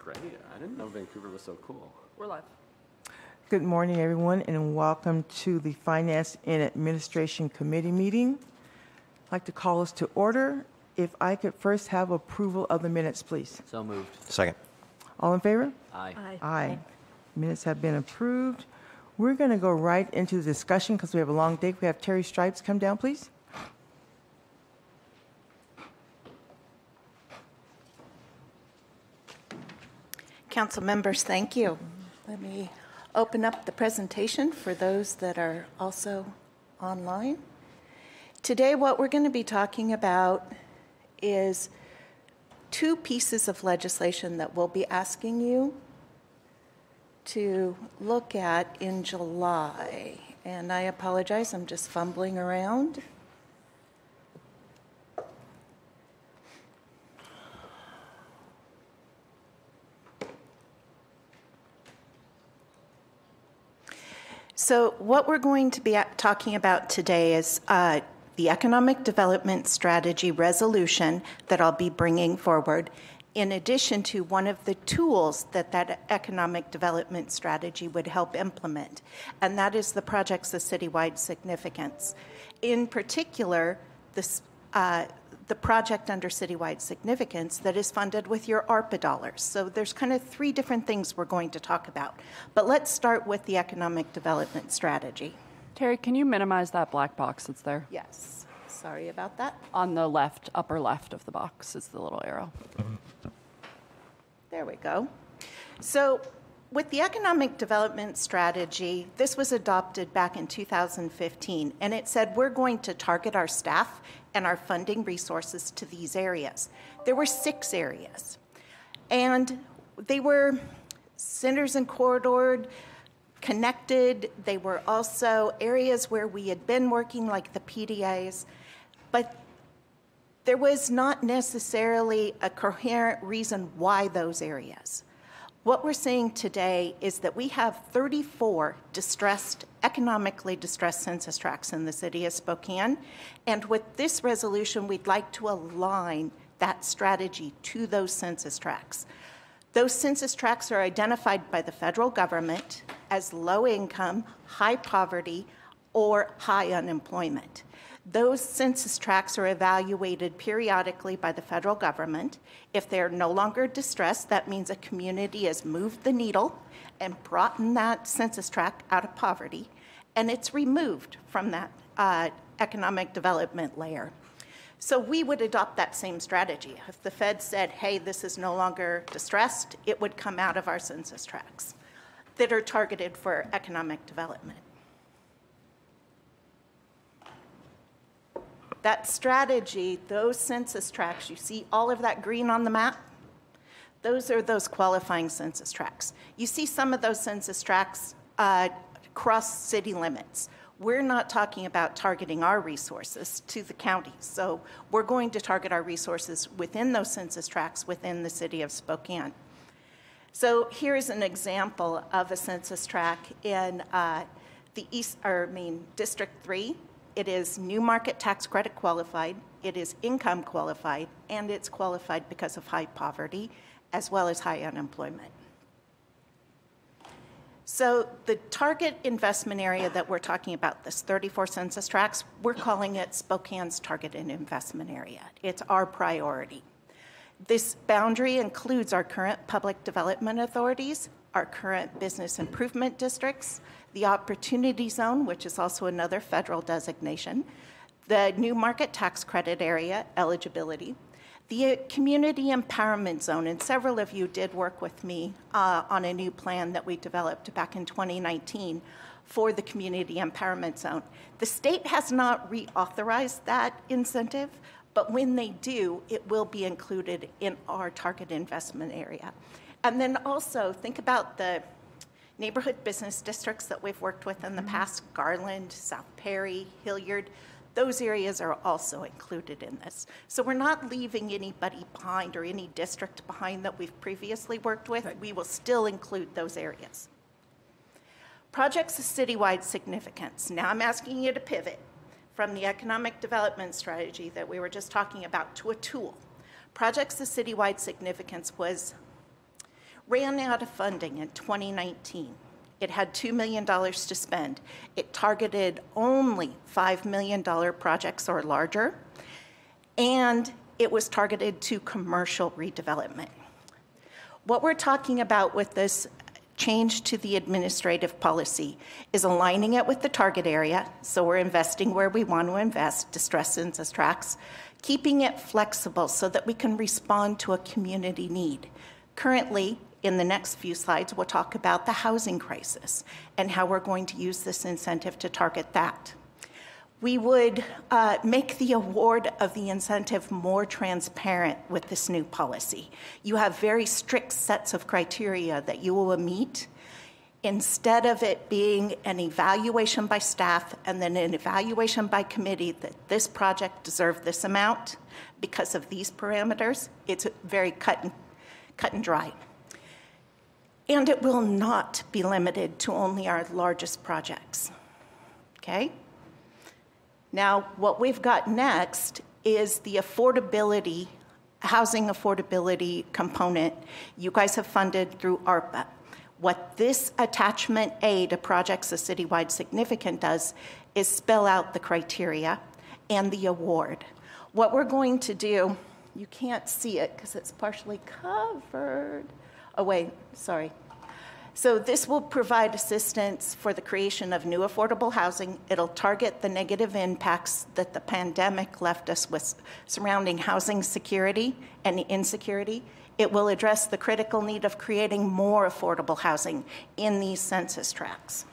Great. I didn't know Vancouver was so cool. We're live. Good morning, everyone, and welcome to the Finance and Administration Committee meeting. I'd like to call us to order. If I could first have approval of the minutes, please. So moved. Second. All in favor? Aye. Aye. Minutes have been approved. We're going to go right into the discussion because we have a long day. We have Terry Stripes come down, please. Council members, thank you. Let me open up the presentation for those that are also online. Today, what we're going to be talking about is two pieces of legislation that we'll be asking you to look at in July. And I apologize, I'm just fumbling around. So what we're going to be talking about today is the Economic Development Strategy resolution that I'll be bringing forward, in addition to one of the tools that that economic development strategy would help implement, and that is the projects of citywide significance. In particular, the project under citywide significance that is funded with your ARPA dollars. So there's kind of three different things we're going to talk about. But let's start with the economic development strategy. Terry, can you minimize that black box that's there? Yes, sorry about that. On the left, upper left of the box is the little arrow. There we go. So with the economic development strategy, this was adopted back in 2015, and it said we're going to target our staff and our funding resources to these areas. There were 6 areas, and they were centers and corridored, connected. They were also areas where we had been working, like the PDAs, but there was not necessarily a coherent reason why those areas. What we're seeing today is that we have 34 economically distressed census tracts in the city of Spokane, and with this resolution, we'd like to align that strategy to those census tracts. Those census tracts are identified by the federal government as low income, high poverty, or high unemployment. Those census tracts are evaluated periodically by the federal government. If they're no longer distressed, that means a community has moved the needle and brought in that census tract out of poverty, and it's removed from that economic development layer. So we would adopt that same strategy. If the Fed said, hey, this is no longer distressed, it would come out of our census tracts that are targeted for economic development. That strategy, those census tracts, you see all of that green on the map? Those are those qualifying census tracts. You see some of those census tracts cross city limits. We're not talking about targeting our resources to the counties. So we're going to target our resources within those census tracts within the city of Spokane. So here's an example of a census tract in District 3. It is new market tax credit qualified, it is income qualified, and it's qualified because of high poverty as well as high unemployment. So the target investment area that we're talking about, this 34 census tracts, we're calling it Spokane's targeted investment area. It's our priority. This boundary includes our current public development authorities, our current business improvement districts, the Opportunity Zone, which is also another federal designation, the new market tax credit area eligibility, the Community Empowerment Zone, and several of you did work with me on a new plan that we developed back in 2019 for the Community Empowerment Zone. The state has not reauthorized that incentive, but when they do, it will be included in our target investment area. And then also think about the neighborhood business districts that we've worked with in the past, Garland, South Perry, Hilliard. Those areas are also included in this. So we're not leaving anybody behind or any district behind that we've previously worked with. We will still include those areas. Projects of citywide significance. Now I'm asking you to pivot from the economic development strategy that we were just talking about to a tool. Projects of citywide significance was ran out of funding in 2019. It had $2 million to spend. It targeted only $5 million projects or larger, and it was targeted to commercial redevelopment. What we're talking about with this change to the administrative policy is aligning it with the target area, so we're investing where we want to invest, distress census tracts, keeping it flexible so that we can respond to a community need. Currently, in the next few slides, we'll talk about the housing crisis and how we're going to use this incentive to target that. We would make the award of the incentive more transparent with this new policy. You have very strict sets of criteria that you will meet. Instead of it being an evaluation by staff and then an evaluation by committee that this project deserved this amount because of these parameters, it's very cut and dry. And it will not be limited to only our largest projects, okay? Now, what we've got next is the affordability, housing affordability component you guys have funded through ARPA. What this attachment A to projects of citywide significance does is spell out the criteria and the award. What we're going to do, you can't see it because it's partially covered. Oh, wait, sorry. So this will provide assistance for the creation of new affordable housing. It'll target the negative impacts that the pandemic left us with surrounding housing security and insecurity. It will address the critical need of creating more affordable housing in these census tracts.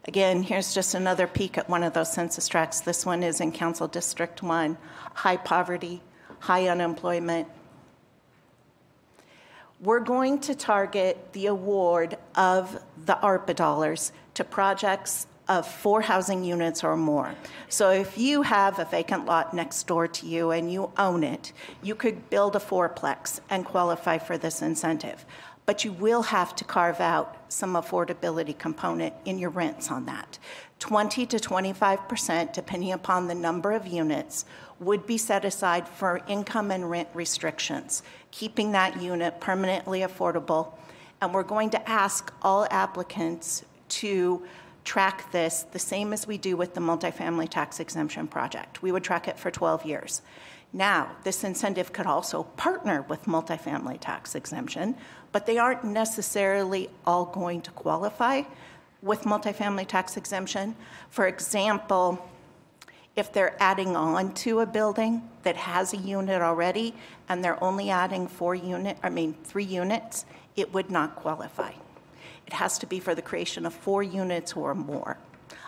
Again, here's just another peek at one of those census tracts. This one is in Council District 1, high poverty, high unemployment. We're going to target the award of the ARPA dollars to projects of 4 housing units or more. So if you have a vacant lot next door to you and you own it, you could build a 4-plex and qualify for this incentive. But you will have to carve out some affordability component in your rents on that. 20 to 25%, depending upon the number of units, would be set aside for income and rent restrictions, keeping that unit permanently affordable. And we're going to ask all applicants to track this the same as we do with the multifamily tax exemption project. We would track it for 12 years. Now, this incentive could also partner with multifamily tax exemption, but they aren't necessarily all going to qualify with multifamily tax exemption. For example, if they're adding on to a building that has a unit already and they're only adding 3 units, it would not qualify. It has to be for the creation of 4 units or more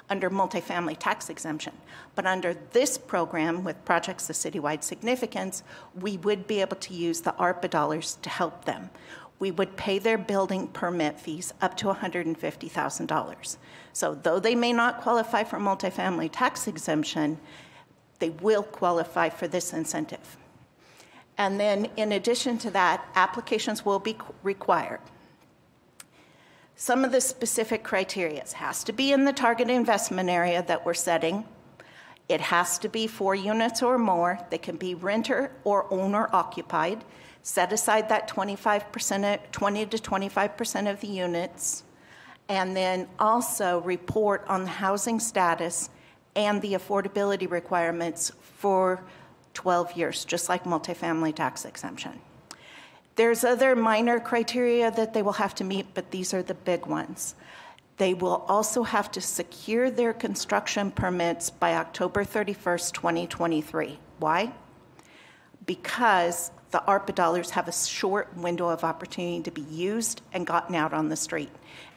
under multifamily tax exemption. But under this program with projects of citywide significance, we would be able to use the ARPA dollars to help them. We would pay their building permit fees up to $150,000. So though they may not qualify for multifamily tax exemption, they will qualify for this incentive. And then in addition to that, applications will be required. Some of the specific criteria has to be in the target investment area that we're setting. It has to be 4 units or more. They can be renter or owner occupied. Set aside that 20 to 25% of the units. And then also report on the housing status and the affordability requirements for 12 years, just like multifamily tax exemption. There's other minor criteria that they will have to meet, but these are the big ones. They will also have to secure their construction permits by October 31st, 2023. Why? Because the ARPA dollars have a short window of opportunity to be used and gotten out on the street.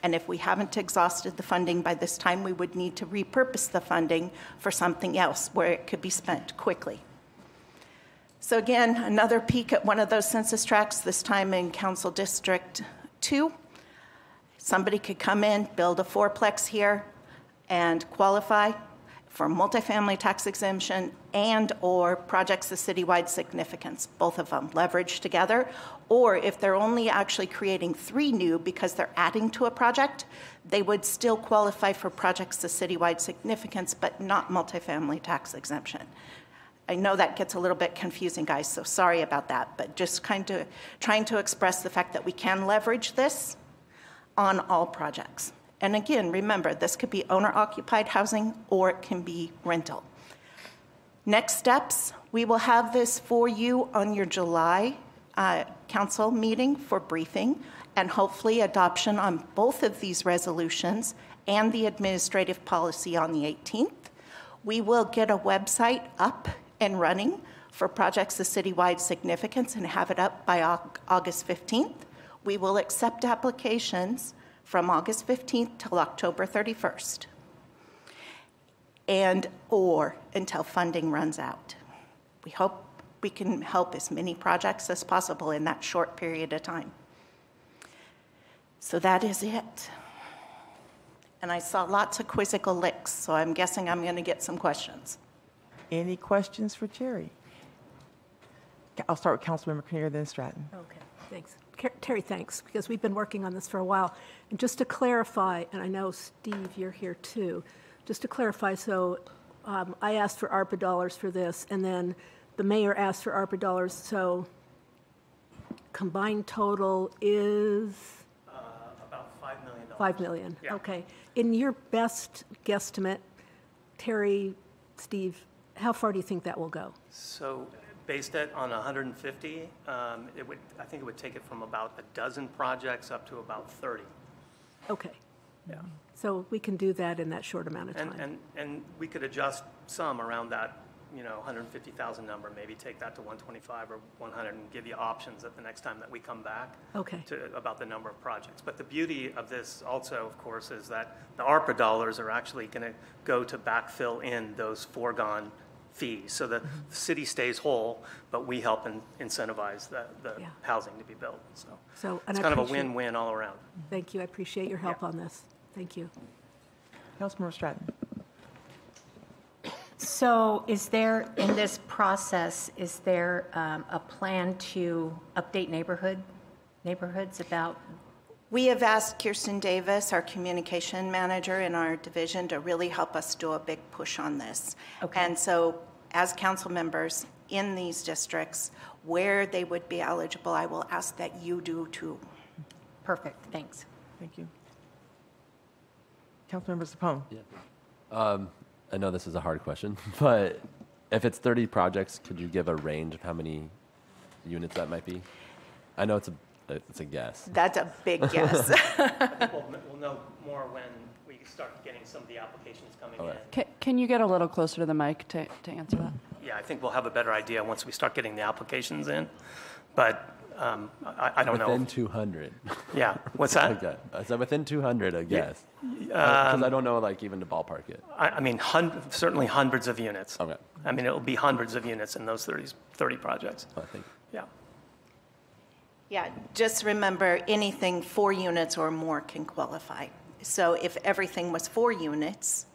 And if we haven't exhausted the funding by this time, we would need to repurpose the funding for something else where it could be spent quickly. So again, another peek at one of those census tracts, this time in Council District 2. Somebody could come in, build a 4-plex here, and qualify for multifamily tax exemption and or projects of citywide significance, both of them leveraged together. Or if they're only actually creating 3 new because they're adding to a project, they would still qualify for projects of citywide significance, but not multifamily tax exemption. I know that gets a little bit confusing, guys, so sorry about that, but just kind of trying to express the fact that we can leverage this on all projects. And again, remember, this could be owner-occupied housing or it can be rental. Next steps, we will have this for you on your July council meeting for briefing and hopefully adoption on both of these resolutions and the administrative policy on the 18th. We will get a website up and running for projects of citywide significance and have it up by August 15th. We will accept applications from August 15th till October 31st, or until funding runs out. We hope we can help as many projects as possible in that short period of time. So that is it. And I saw lots of quizzical licks, so I'm guessing I'm going to get some questions. Any questions for Terry? I'll start with Councilmember Kinnear, then Stratton. Okay, thanks. Terry, thanks, because we've been working on this for a while. And just to clarify, and I know, Steve, you're here too, just to clarify, so I asked for ARPA dollars for this, and then the mayor asked for ARPA dollars, so combined total is? About $5 million. $5 million, Yeah. okay. In your best guesstimate, Terry, Steve, how far do you think that will go? So based it on 150, I think it would take it from about a dozen projects up to about 30. Okay. Yeah. So we can do that in that short amount of time. And we could adjust some around that, 150,000 number, maybe take that to 125 or 100 and give you options at the next time that we come back Okay. about the number of projects. But the beauty of this also, of course, is that the ARPA dollars are actually going to go to backfill in those foregone fees. So the city stays whole, but we help incentivize the Yeah. housing to be built. So And it's I kind of a appreciate- win-win all around. Thank you. I appreciate your help Yeah. on this. Thank you. Councilmember Stratton. So is there, in this process, is there a plan to update neighborhoods about? We have asked Kirsten Davis, our communication manager in our division, to really help us do a big push on this. Okay. And so as council members in these districts, where they would be eligible, I will ask that you do too. Perfect, thanks. Thank you. Councilmember Sapone. Yeah. I know this is a hard question, but if it's 30 projects, could you give a range of how many units that might be? I know it's a guess. That's a big guess. I think we'll know more when we start getting some of the applications coming in. Can you get a little closer to the mic to answer that? Yeah, I think we'll have a better idea once we start getting the applications in. But I don't know. Within 200. Yeah, what's that? Okay. So within 200, I guess. Because I don't know, even to ballpark it. I mean, certainly hundreds of units. Okay. I mean, it'll be hundreds of units in those 30 projects. I think. Yeah. Yeah, just remember, anything 4 units or more can qualify. So if everything was 4 units,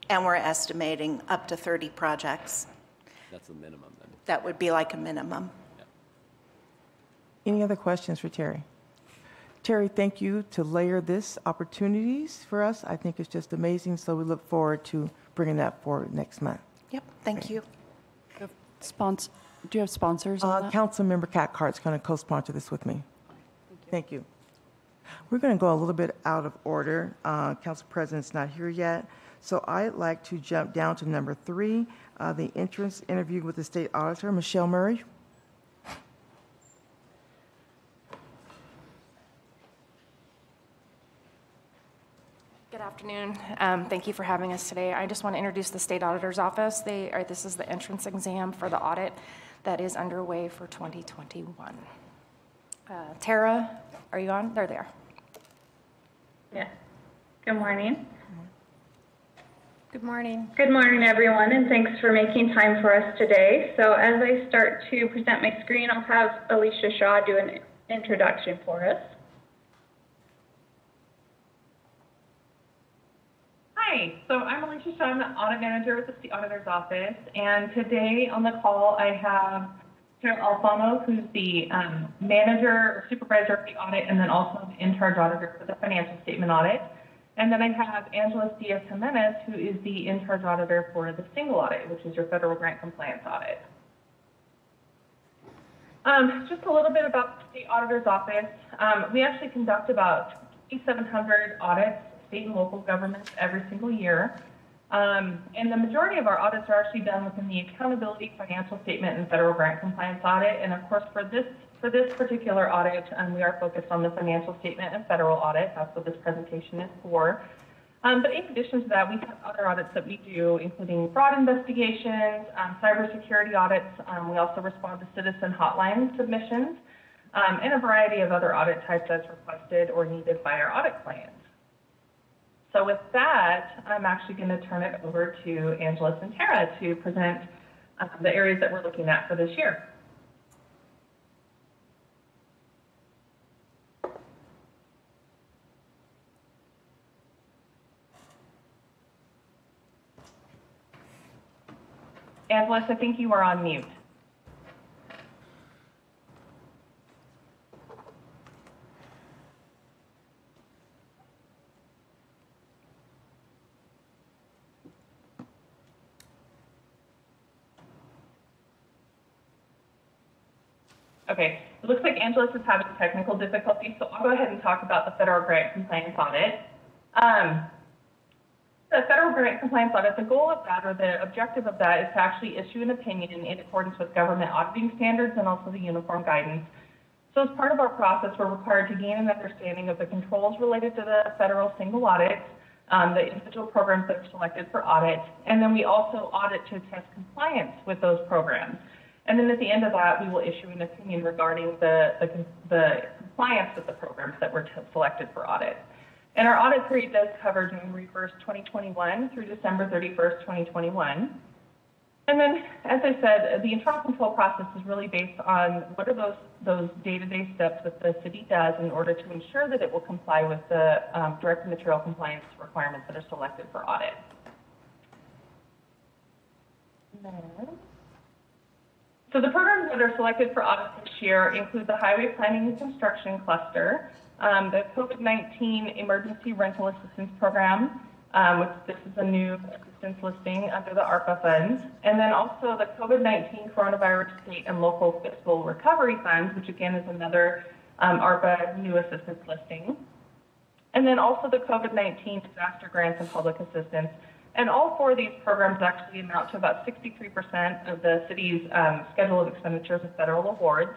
and we're estimating up to 30 projects, That's the minimum then. that would be like a minimum. Any other questions for Terry? Terry, thank you to layer this opportunities for us. I think it's just amazing, so we look forward to bringing that forward next month. Yep, thank you. Do you have sponsors on that? Councilmember Cathcart's going to co-sponsor this with me. Thank you. We're going to go a little bit out of order. Council President's not here yet, so I'd like to jump down to number 3, the entrance interview with the state auditor, Michelle Murray. Good afternoon. Thank you for having us today. I just want to introduce the State Auditor's Office. This is the entrance exam for the audit that is underway for 2021. Tara, are you on? They're there. Yeah. Good morning. Good morning. Good morning, everyone, and thanks for making time for us today. So as I start to present my screen, I'll have Alicia Shaw do an introduction for us. Hi, so I'm Alicia Shaw. I'm the audit manager with the State Auditor's Office, and today on the call I have Carol Alfano, who's the manager or supervisor of the audit, and then also the in-charge auditor for the financial statement audit. And then I have Angeles Diaz Jimenez, who is the in-charge auditor for the single audit, which is your federal grant compliance audit. Just a little bit about the state auditor's office. We actually conduct about 2,700 audits, state and local governments, every single year. And the majority of our audits are actually done within the accountability, financial statement, and federal grant compliance audit. And of course, for this particular audit, we are focused on the financial statement and federal audit. That's what this presentation is for. But in addition to that, we have other audits that we do, including fraud investigations, cybersecurity audits. We also respond to citizen hotline submissions, and a variety of other audit types as requested or needed by our audit clients. So with that, I'm actually going to turn it over to Angeles and Tara to present the areas that we're looking at for this year. Angeles, I think you are on mute. Okay, it looks like Angeles is having technical difficulties, so I'll go ahead and talk about the federal grant compliance audit. The federal grant compliance audit, the goal of that, or the objective of that, is to actually issue an opinion in accordance with government auditing standards and also the uniform guidance. So as part of our process, we're required to gain an understanding of the controls related to the federal single audit, the individual programs that are selected for audit, and then we also audit to test compliance with those programs. And then at the end of that, we will issue an opinion regarding the compliance with the programs that were selected for audit. And our audit period does cover January 1st, 2021 through December 31st, 2021. And then, as I said, the internal control process is really based on what are those day-to-day steps that the city does in order to ensure that it will comply with the direct material compliance requirements that are selected for audit. So the programs that are selected for audit this year include the Highway Planning and Construction Cluster, the COVID-19 Emergency Rental Assistance Program, which this is a new assistance listing under the ARPA funds, and then also the COVID-19 Coronavirus State and Local Fiscal Recovery Funds, which again is another ARPA new assistance listing, and then also the COVID-19 Disaster Grants and Public Assistance. And all four of these programs actually amount to about 63% of the city's schedule of expenditures of federal awards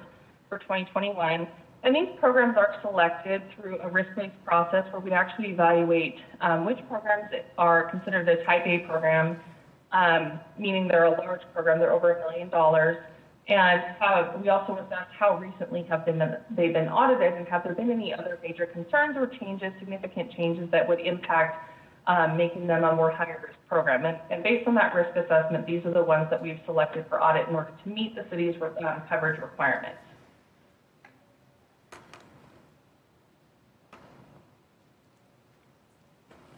for 2021. And these programs are selected through a risk-based process where we actually evaluate which programs are considered a type A program, meaning they're a large program, they're over $1 million. And we also assess how recently they've been audited, and have there been any other major concerns or changes, significant changes that would impact making them a more higher risk program. And based on that risk assessment, these are the ones that we've selected for audit in order to meet the city's coverage requirements.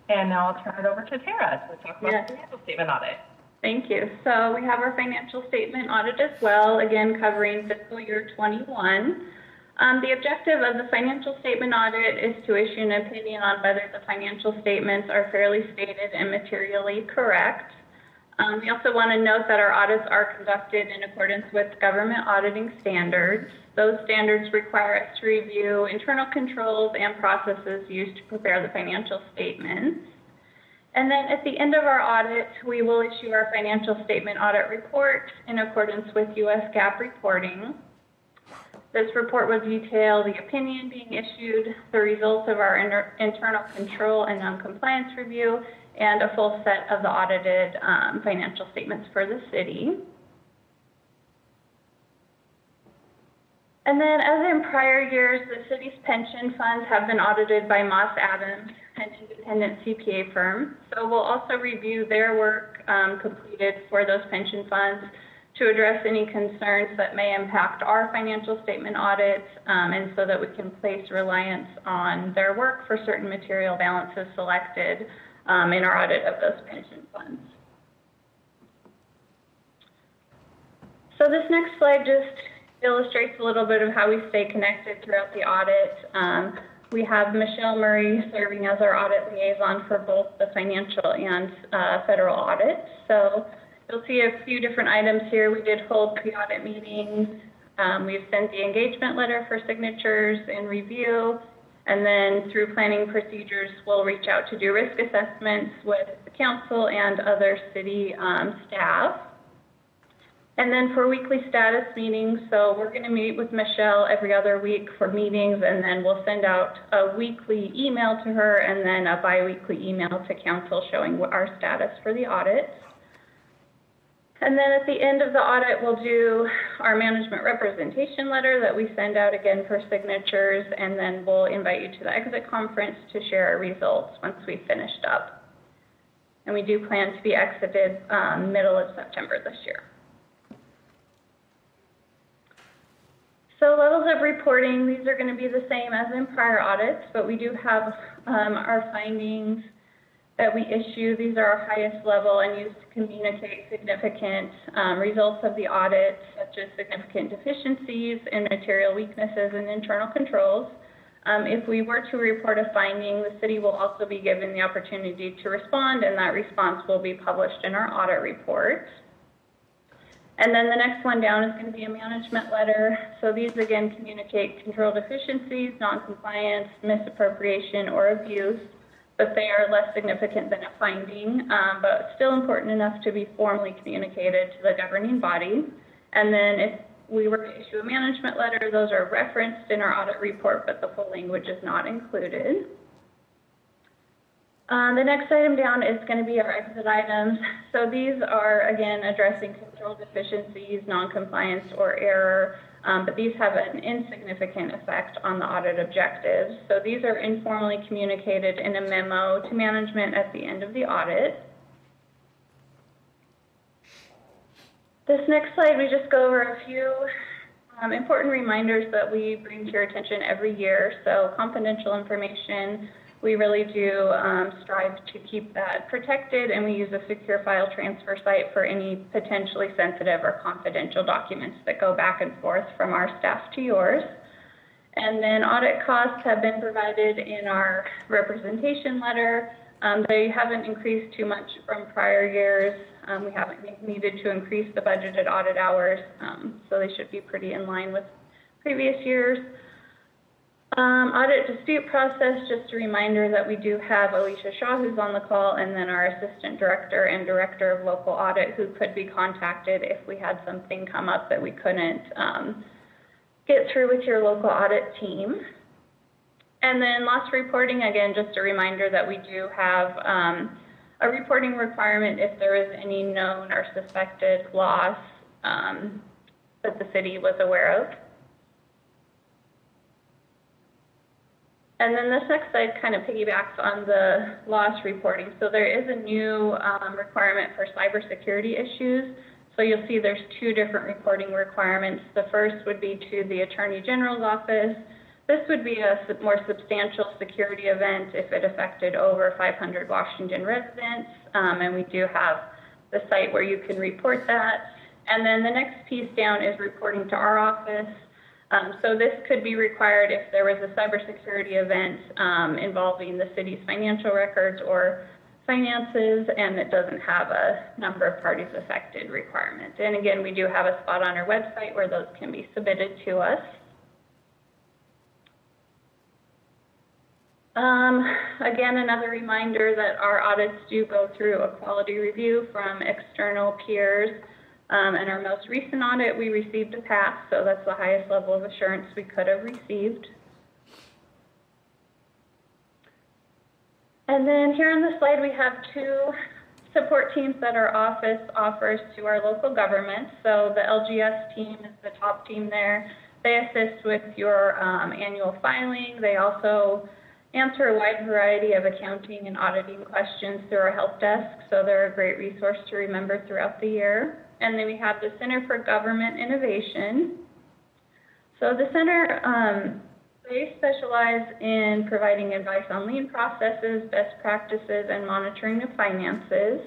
And now I'll turn it over to Tara to talk about the financial statement audit. Thank you. So we have our financial statement audit as well, again covering fiscal year 21. The objective of the financial statement audit is to issue an opinion on whether the financial statements are fairly stated and materially correct. We also want to note that our audits are conducted in accordance with government auditing standards. Those standards require us to review internal controls and processes used to prepare the financial statements. And then at the end of our audit, we will issue our financial statement audit report in accordance with U.S. GAAP reporting. This report will detail the opinion being issued, the results of our internal control and non-compliance review, and a full set of the audited financial statements for the city. And then, as in prior years, the city's pension funds have been audited by Moss Adams, an independent CPA firm. So we'll also review their work completed for those pension funds to address any concerns that may impact our financial statement audits, and so that we can place reliance on their work for certain material balances selected in our audit of those pension funds. So this next slide just illustrates a little bit of how we stay connected throughout the audit. we have Michelle Murray serving as our audit liaison for both the financial and federal audits. So you'll see a few different items here. We did hold pre-audit meetings. We've sent the engagement letter for signatures and review. And then through planning procedures, we'll reach out to do risk assessments with the council and other city staff. And then for weekly status meetings, so we're going to meet with Michelle every other week for meetings, and then we'll send out a weekly email to her and then a bi-weekly email to council showing our status for the audit. And then at the end of the audit, we'll do our management representation letter that we send out again for signatures, and then we'll invite you to the exit conference to share our results once we've finished up. And we do plan to be exited middle of September this year. So levels of reporting, these are going to be the same as in prior audits, but we do have our findings that we issue. These are our highest level and used to communicate significant results of the audit, such as significant deficiencies and material weaknesses and internal controls. If we were to report a finding, the city will also be given the opportunity to respond, and that response will be published in our audit report. And then the next one down is going to be a management letter. So these again communicate control deficiencies, non-compliance, misappropriation, or abuse, but they are less significant than a finding, but still important enough to be formally communicated to the governing body. And then if we were to issue a management letter, those are referenced in our audit report, but the full language is not included. The next item down is going to be our exit items. So these are, again, addressing control deficiencies, non-compliance, or error, but these have an insignificant effect on the audit objectives. So these are informally communicated in a memo to management at the end of the audit. This next slide, we just go over a few important reminders that we bring to your attention every year. So confidential information, we really do strive to keep that protected, and we use a secure file transfer site for any potentially sensitive or confidential documents that go back and forth from our staff to yours. And then audit costs have been provided in our representation letter. They haven't increased too much from prior years. We haven't needed to increase the budgeted audit hours, so they should be pretty in line with previous years. Audit dispute process, just a reminder that we do have Alicia Shaw, who's on the call, and then our Assistant Director and Director of Local Audit, who could be contacted if we had something come up that we couldn't get through with your local audit team. And then loss reporting, again, just a reminder that we do have a reporting requirement if there is any known or suspected loss that the city was aware of. And then this next slide kind of piggybacks on the loss reporting. So there is a new requirement for cybersecurity issues. So you'll see there's two different reporting requirements. The first would be to the Attorney General's office. This would be a more substantial security event if it affected over 500 Washington residents. And we do have the site where you can report that. And then the next piece down is reporting to our office. So this could be required if there was a cybersecurity event involving the city's financial records or finances, and it doesn't have a number of parties affected requirement. And again, we do have a spot on our website where those can be submitted to us. Again, another reminder that our audits do go through a quality review from external peers. In our most recent audit, we received a pass, so that's the highest level of assurance we could have received. And then here on the slide, we have two support teams that our office offers to our local government. So the LGS team is the top team there. They assist with your annual filing. They also answer a wide variety of accounting and auditing questions through our help desk, so they're a great resource to remember throughout the year. And then we have the Center for Government Innovation. So the center, they specialize in providing advice on lien processes, best practices, and monitoring of finances.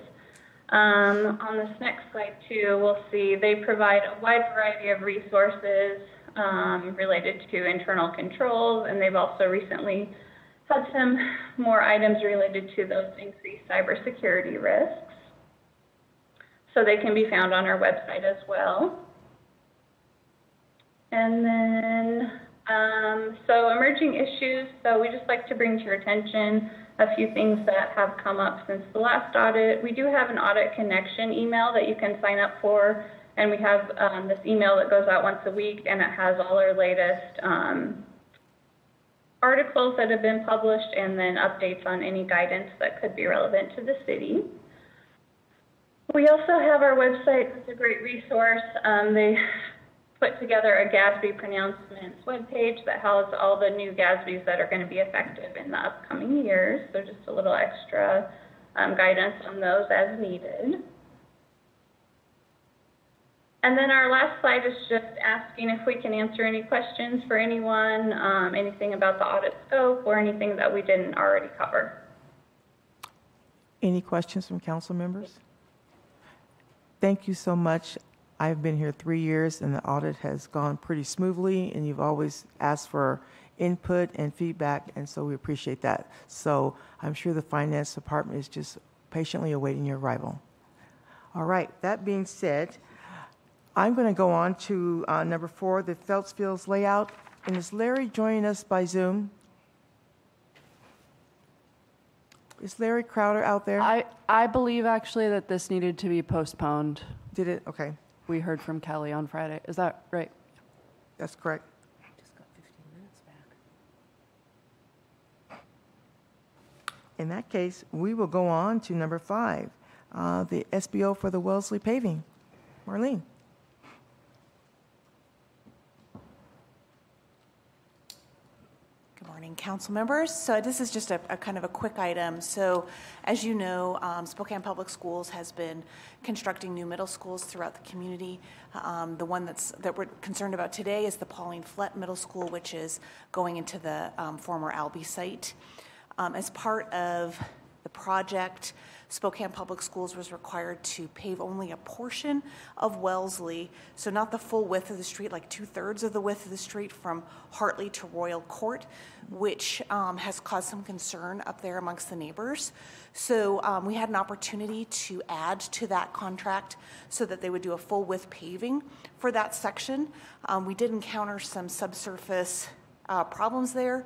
On this next slide too, we'll see they provide a wide variety of resources related to internal controls, and they've also recently had some more items related to those increased cybersecurity risks. So they can be found on our website as well. And then, so emerging issues, so we just like to bring to your attention a few things that have come up since the last audit. We do have an audit connection email that you can sign up for, and we have this email that goes out once a week, and it has all our latest articles that have been published, and then updates on any guidance that could be relevant to the city. We also have our website. It's a great resource. They put together a GASB pronouncements webpage that has all the new GASBs that are going to be effective in the upcoming years. So just a little extra guidance on those as needed. And then our last slide is just asking if we can answer any questions for anyone, anything about the audit scope or anything that we didn't already cover. Any questions from council members? Thank you so much. I've been here 3 years, and the audit has gone pretty smoothly, and you've always asked for input and feedback, and so we appreciate that. So I'm sure the finance department is just patiently awaiting your arrival. All right, that being said, I'm going to go on to number 4, the Phelps Fields layout. And is Larry joining us by Zoom? Is Larry Crowder out there? I believe actually that this needed to be postponed. Did it? Okay, We heard from Kelly on Friday. Is that right? that's correct. Just got 15 minutes back. In that case, we will go on to number 5, the SBO for the Wellesley paving. Marlene. Good morning, council members. So this is just a kind of a quick item. So as you know, Spokane Public Schools has been constructing new middle schools throughout the community. The one that we're concerned about today is the Pauline Flett Middle School, which is going into the former Albee site. As part of the project, Spokane Public Schools was required to pave only a portion of Wellesley, so not the full width of the street, like 2/3 of the width of the street from Hartley to Royal Court, which has caused some concern up there amongst the neighbors. So we had an opportunity to add to that contract so that they would do a full width paving for that section. We did encounter some subsurface problems there.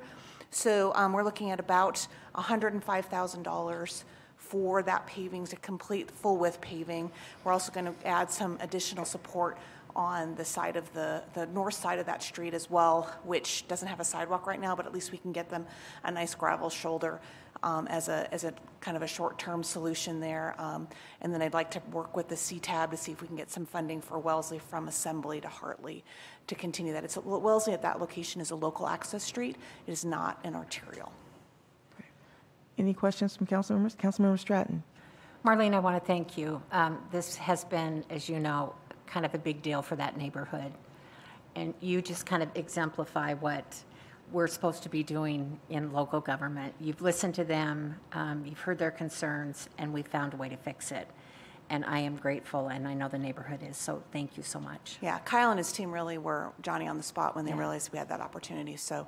So we're looking at about $105,000 for that paving to complete full width paving. We're also going to add some additional support on the side of the north side of that street as well, which doesn't have a sidewalk right now, but at least we can get them a nice gravel shoulder as a kind of a short-term solution there. And then I'd like to work with the CTAB to see if we can get some funding for Wellesley from Assembly to Hartley to continue that. Wellesley at that location is a local access street. It is not an arterial. Any questions from council members? Councilmember Stratton. Marlene, I want to thank you. This has been, as you know, kind of a big deal for that neighborhood. And you just kind of exemplify what we're supposed to be doing in local government. You've listened to them, you've heard their concerns, and we've found a way to fix it. And I am grateful, and I know the neighborhood is, so thank you so much. Yeah, Kyle and his team really were Johnny on the spot when they realized we had that opportunity. So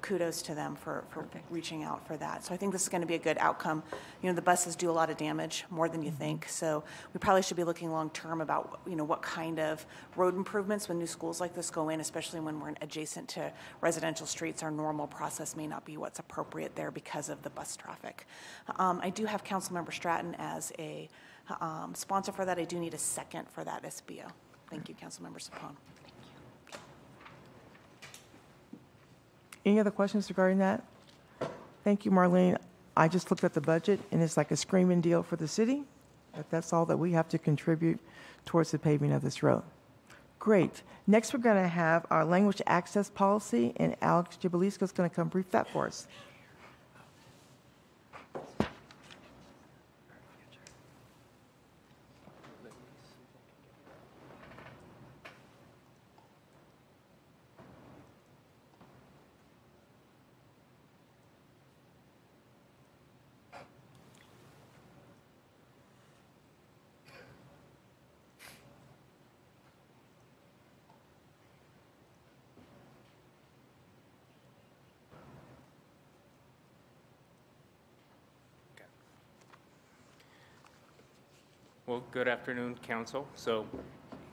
kudos to them for reaching out for that. So I think this is going to be a good outcome. You know, the buses do a lot of damage, more than you think. So we probably should be looking long term about, you know, what kind of road improvements when new schools like this go in, especially when we're adjacent to residential streets. Our normal process may not be what's appropriate there because of the bus traffic. I do have Councilmember Stratton as a sponsor for that. I do need a second for that SBO. Thank you, Councilmember Sapone. Any other questions regarding that? Thank you, Marlene. I just looked at the budget, and it's like a screaming deal for the city. But that's all that we have to contribute towards the paving of this road. Great. Next, we're going to have our language access policy, and Alex Jabalisco is going to come brief that for us. Well, good afternoon, Council. So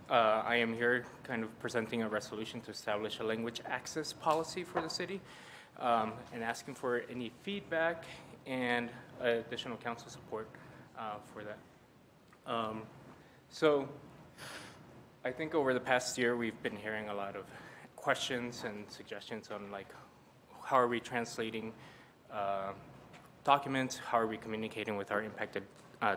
I am here kind of presenting a resolution to establish a language access policy for the city and asking for any feedback and additional council support for that. So I think over the past year, we've been hearing a lot of questions and suggestions on like, how are we translating documents? How are we communicating with our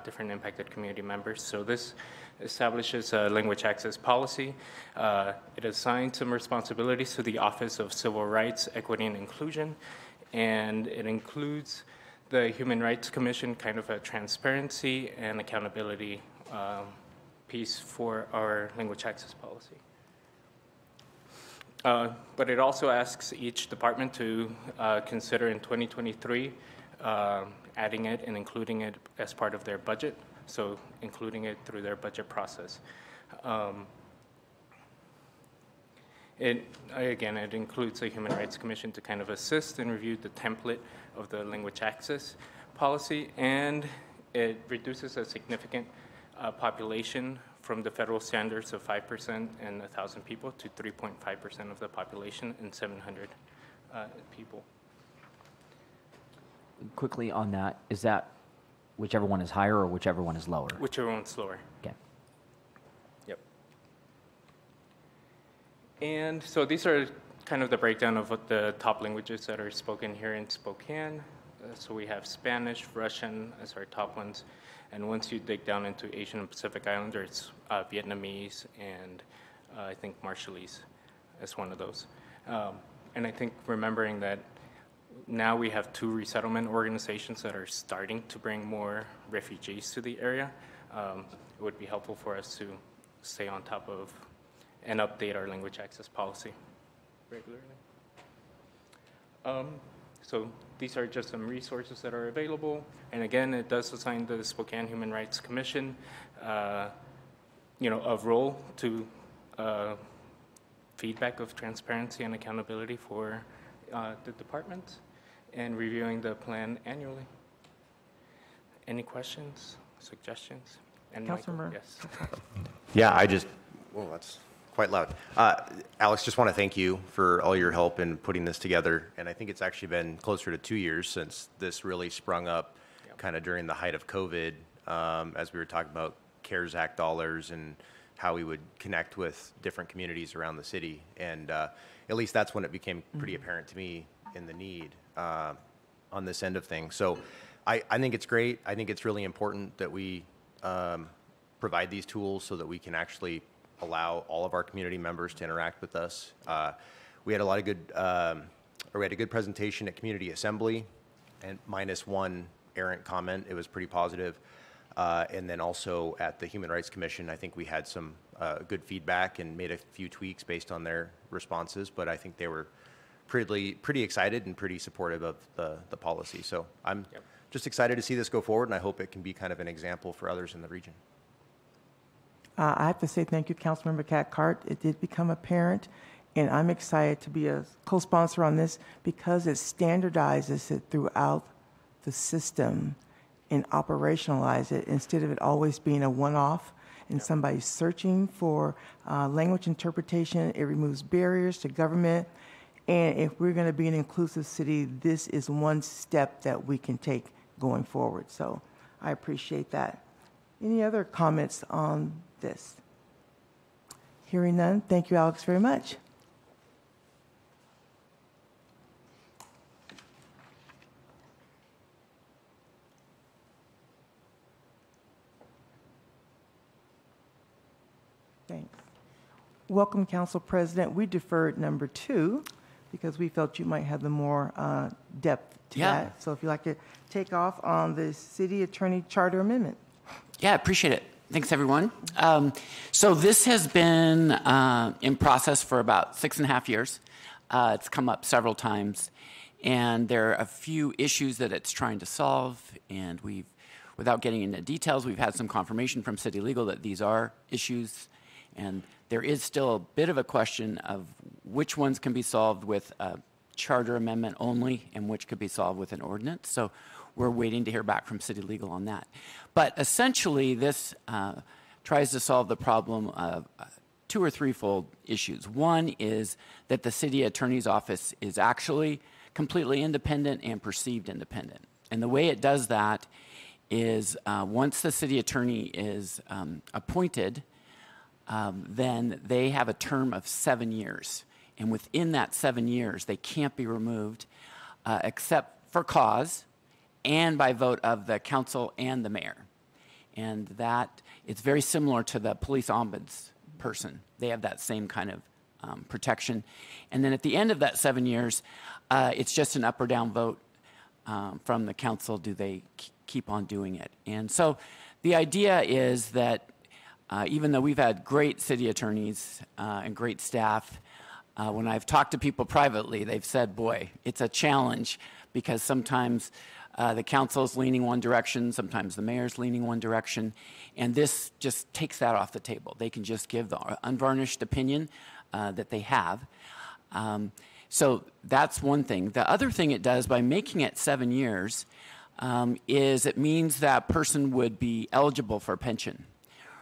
different impacted community members? So this establishes a language access policy. It assigns some responsibilities to the Office of Civil Rights, Equity, and Inclusion, and it includes the Human Rights Commission, kind of a transparency and accountability piece for our language access policy. But it also asks each department to consider in 2023 adding it and including it as part of their budget, so including it through their budget process. Again, it includes the Human Rights Commission to kind of assist and review the template of the language access policy, and it reduces a significant population from the federal standards of 5% and 1,000 people to 3.5% of the population and 700 people. Quickly on that, is that whichever one is higher or whichever one is lower? Whichever one's lower. Okay. Yep. And so these are kind of the breakdown of what the top languages that are spoken here in Spokane. So we have Spanish, Russian as our top ones. And once you dig down into Asian and Pacific Islander, it's Vietnamese and I think Marshallese as one of those. And I think remembering that now we have 2 resettlement organizations that are starting to bring more refugees to the area. It would be helpful for us to stay on top of and update our language access policy regularly. So these are just some resources that are available. And again, it does assign the Spokane Human Rights Commission, a role to feedback of transparency and accountability for the department and reviewing the plan annually. Any questions, suggestions? And Councilmember. Yes. Yeah, well, that's quite loud. Alex, just want to thank you for all your help in putting this together. And I think it's actually been closer to 2 years since this really sprung up kind of during the height of COVID, as we were talking about CARES Act dollars and how we would connect with different communities around the city. And at least that's when it became pretty apparent to me in the need on this end of things. So I think it's great. I think it's really important that we provide these tools so that we can actually allow all of our community members to interact with us. We had a lot of good, we had a good presentation at Community Assembly, and minus one errant comment. It was pretty positive. And then also at the Human Rights Commission, I think we had some good feedback and made a few tweaks based on their responses, but I think they were pretty excited and pretty supportive of the policy. So I'm just excited to see this go forward, and I hope it can be kind of an example for others in the region. I have to say thank you, Councilmember Cathcart. It did become apparent, and I'm excited to be a co-sponsor on this because it standardizes it throughout the system and operationalize it instead of it always being a one-off and somebody searching for language interpretation. It removes barriers to government. And if we're going to be an inclusive city, this is one step that we can take going forward. So I appreciate that. Any other comments on this? Hearing none, thank you, Alex, very much. Thanks. Welcome, Council President. We deferred number 2 because we felt you might have the more depth to that. So if you'd like to take off on the City Attorney Charter Amendment. Yeah, appreciate it. Thanks, everyone. So this has been in process for about 6.5 years. It's come up several times, and there are a few issues that it's trying to solve, and without getting into details, we've had some confirmation from City Legal that these are issues, and there is still a bit of a question of which ones can be solved with a charter amendment only and which could be solved with an ordinance. So we're waiting to hear back from city legal on that. But essentially, this tries to solve the problem of two or threefold issues. One is that the city attorney's office is actually completely independent and perceived independent. And the way it does that is once the city attorney is appointed, then they have a term of 7 years. And within that 7 years, they can't be removed except for cause and by vote of the council and the mayor. And that, it's very similar to the police ombuds person. They have that same kind of protection. And then at the end of that 7 years, it's just an up or down vote from the council. Do they keep on doing it? And so the idea is that even though we've had great city attorneys and great staff, when I've talked to people privately, they've said, boy, it's a challenge because sometimes the council's leaning one direction, sometimes the mayor's leaning one direction, and this just takes that off the table. They can just give the unvarnished opinion that they have. So that's one thing. The other thing it does by making it 7 years is it means that person would be eligible for a pension.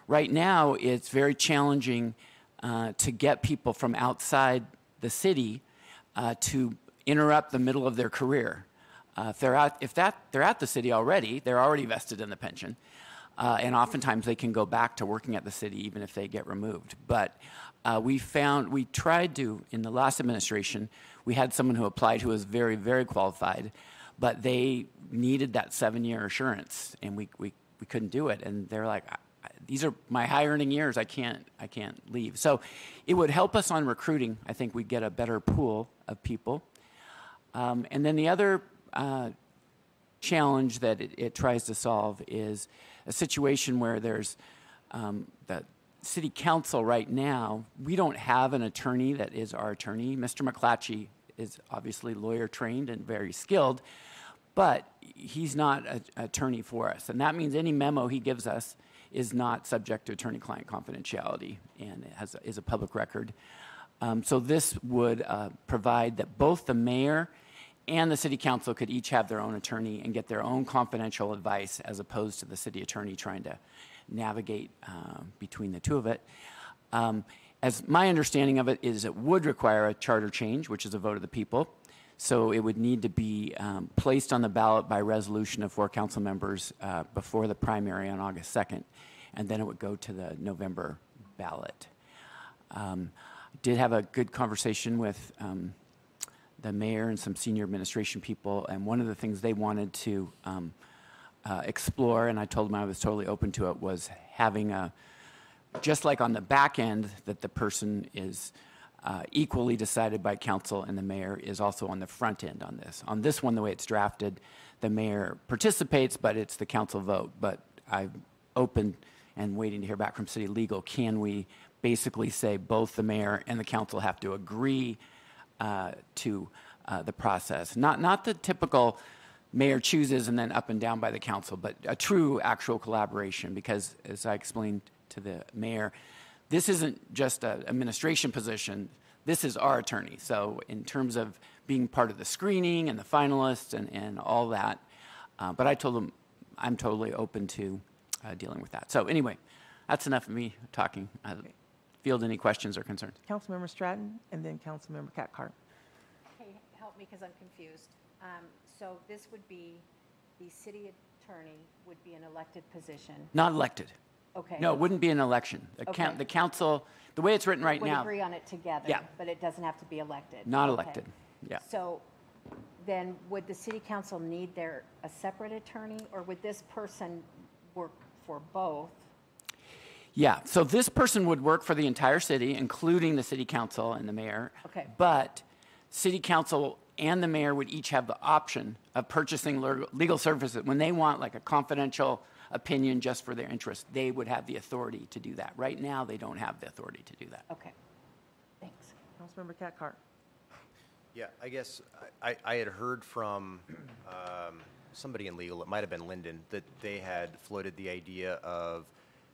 Right now, it's very challenging to get people from outside the city to interrupt the middle of their career. If they're at the city already, they're already vested in the pension, and oftentimes they can go back to working at the city even if they get removed. But we tried to, in the last administration, we had someone who applied who was very, very qualified, but they needed that 7-year assurance, and we couldn't do it. And they're like, these are my high earning years. I can't leave. So it would help us on recruiting. I think we'd get a better pool of people. And then the other challenge that it tries to solve is a situation where there's the city council right now. We don't have an attorney that is our attorney. Mr. McClatchy is obviously lawyer trained and very skilled, but he's not an attorney for us. And that means any memo he gives us is not subject to attorney-client confidentiality and is a public record. So this would provide that both the mayor and the city council could each have their own attorney and get their own confidential advice as opposed to the city attorney trying to navigate between the two of it. As my understanding of it is it would require a charter change, which is a vote of the people. So it would need to be placed on the ballot by resolution of 4 council members before the primary on August 2nd, and then it would go to the November ballot. I did have a good conversation with the mayor and some senior administration people, and one of the things they wanted to explore, and I told them I was totally open to it, was having just like on the back end that the person is equally decided by council and the mayor is also on the front end on this. On this one, the way it's drafted, the mayor participates, but it's the council vote. But I'm open and waiting to hear back from city legal. Can we basically say both the mayor and the council have to agree to the process? Not the typical mayor chooses and then up and down by the council, but a true actual collaboration, because as I explained to the mayor, this isn't just an administration position. This is our attorney. So in terms of being part of the screening and the finalists and all that, but I told them I'm totally open to dealing with that. So anyway, that's enough of me talking. Field any questions or concerns. Councilmember Stratton and then Councilmember Cathcart. Okay, help me because I'm confused. So this would be, the city attorney would be an elected position. Not elected. Okay. No, it wouldn't be an election. The council, the way it's written right would now. agree on it together. Yeah. But it doesn't have to be elected. Not Okay. elected. Yeah. So then would the city council need a separate attorney, or would this person work for both? Yeah, so this person would work for the entire city, including the city council and the mayor. Okay. But city council and the mayor would each have the option of purchasing legal services. When they want like a confidential opinion just for their interest, they would have the authority to do that. Right now, they don't have the authority to do that. Okay, thanks. Councilmember Cathcart. Yeah, I guess I had heard from somebody in legal, it might have been Linden, that they had floated the idea of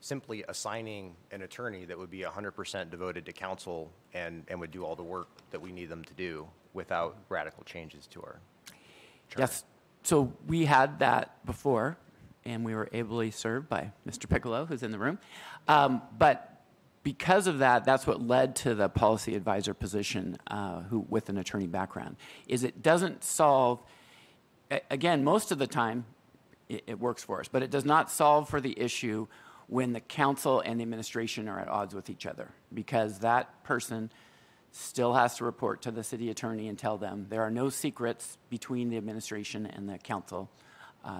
simply assigning an attorney that would be 100% devoted to council and would do all the work that we need them to do without radical changes to our charter. Yes, So we had that before, and we were ably served by Mr. Piccolo, who's in the room. But because of that, that's what led to the policy advisor position, who with an attorney background, is it doesn't solve, again, most of the time, it works for us, but it does not solve for the issue when the council and the administration are at odds with each other, because that person still has to report to the city attorney and tell them there are no secrets between the administration and the council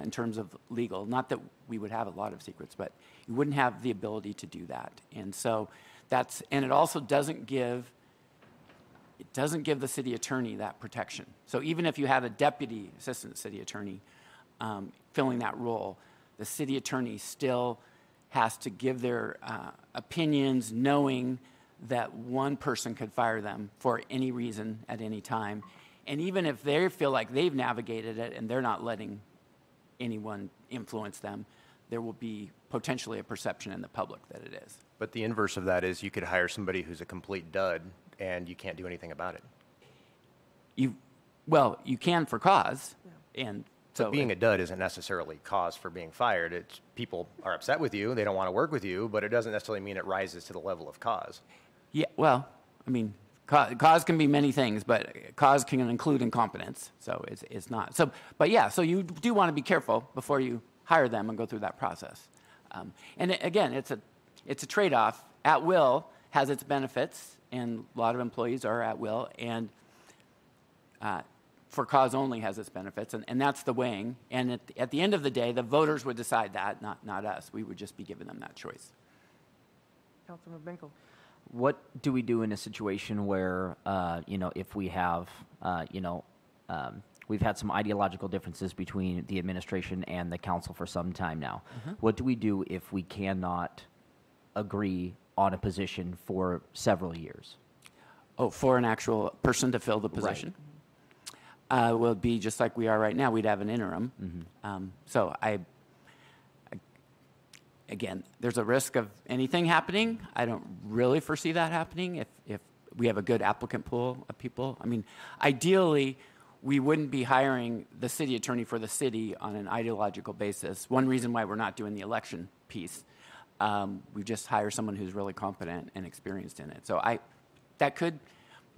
in terms of legal. Not that we would have a lot of secrets, but you wouldn't have the ability to do that. And so that's, and it also doesn't give the city attorney that protection. So even if you have a deputy assistant city attorney filling that role, the city attorney still has to give their opinions, knowing that one person could fire them for any reason at any time. And even if they feel like they've navigated it and they're not letting anyone influence them, there will be potentially a perception in the public that it is. But the inverse of that is you could hire somebody who's a complete dud and you can't do anything about it. Well, you can for cause. And so but being a dud isn't necessarily cause for being fired. It's people are upset with you, they don't want to work with you, but it doesn't necessarily mean it rises to the level of cause. Yeah, well, I mean, cause can be many things, but cause can include incompetence. So it's not. So, but yeah, so you do want to be careful before you hire them and go through that process. And again, it's a trade-off. At will has its benefits, and a lot of employees are at will, and for cause only has its benefits, and that's the weighing. And at the end of the day, the voters would decide that, not us. We would just be giving them that choice. Councilman Binkle. What do we do in a situation where, if we have, we've had some ideological differences between the administration and the council for some time now. Mm-hmm. What do we do if we cannot agree on a position for several years? Oh, for an actual person to fill the position? Right. Will be just like we are right now. We'd have an interim. Mm-hmm. So again, there's a risk of anything happening. I don't really foresee that happening if we have a good applicant pool of people. I mean, ideally, we wouldn't be hiring the city attorney for the city on an ideological basis. One reason why we're not doing the election piece, we just hire someone who's really competent and experienced in it. So that could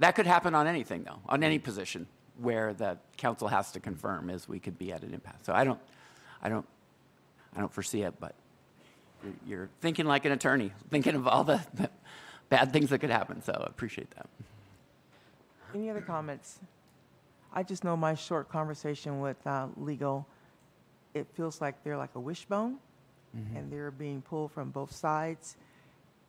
happen on anything though, on any position where the council has to confirm, is we could be at an impasse. So I don't foresee it, but you're thinking like an attorney, thinking of all the bad things that could happen. So I appreciate that. Any other comments? I just know my short conversation with legal, it feels like they're like a wishbone, mm-hmm. and they're being pulled from both sides.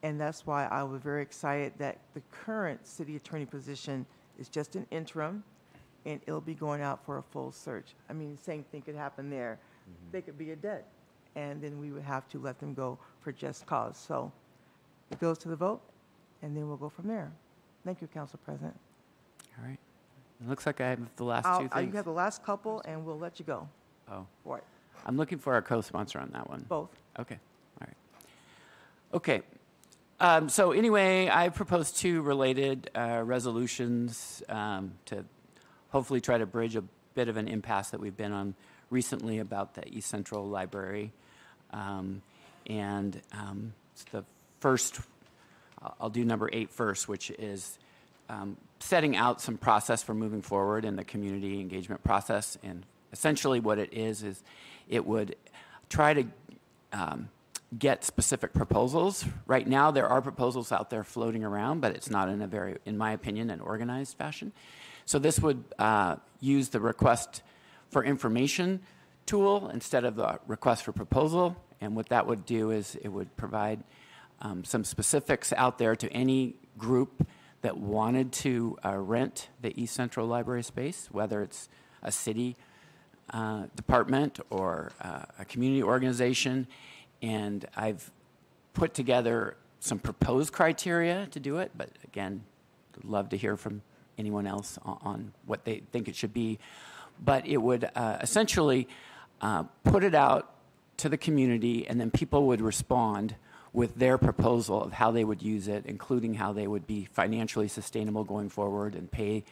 And that's why I was very excited that the current city attorney position is just an interim, and it'll be going out for a full search. I mean, the same thing could happen there. Mm-hmm. They could be a dead, and then we would have to let them go for just cause. So it goes to the vote, and then we'll go from there. Thank you, Council President. All right. It looks like I have the last two things. You have the last couple, and we'll let you go. Oh. For it. I'm looking for our co-sponsor on that one. Both. Okay. All right. Okay. So anyway, I proposed 2 related resolutions to hopefully try to bridge a bit of an impasse that we've been on recently about the East Central Library. The first, I'll do number 8 first, which is setting out some process for moving forward in the community engagement process. And essentially what it is it would try to get specific proposals. Right now, there are proposals out there floating around, but it's not in a very, in my opinion, an organized fashion. So this would use the request for information tool instead of the request for proposal. And what that would do is it would provide some specifics out there to any group that wanted to rent the East Central Library space, whether it's a city department or a community organization. And I've put together some proposed criteria to do it, but again, I'd love to hear from anyone else on what they think it should be. But it would essentially put it out to the community, and then people would respond with their proposal of how they would use it, including how they would be financially sustainable going forward and pay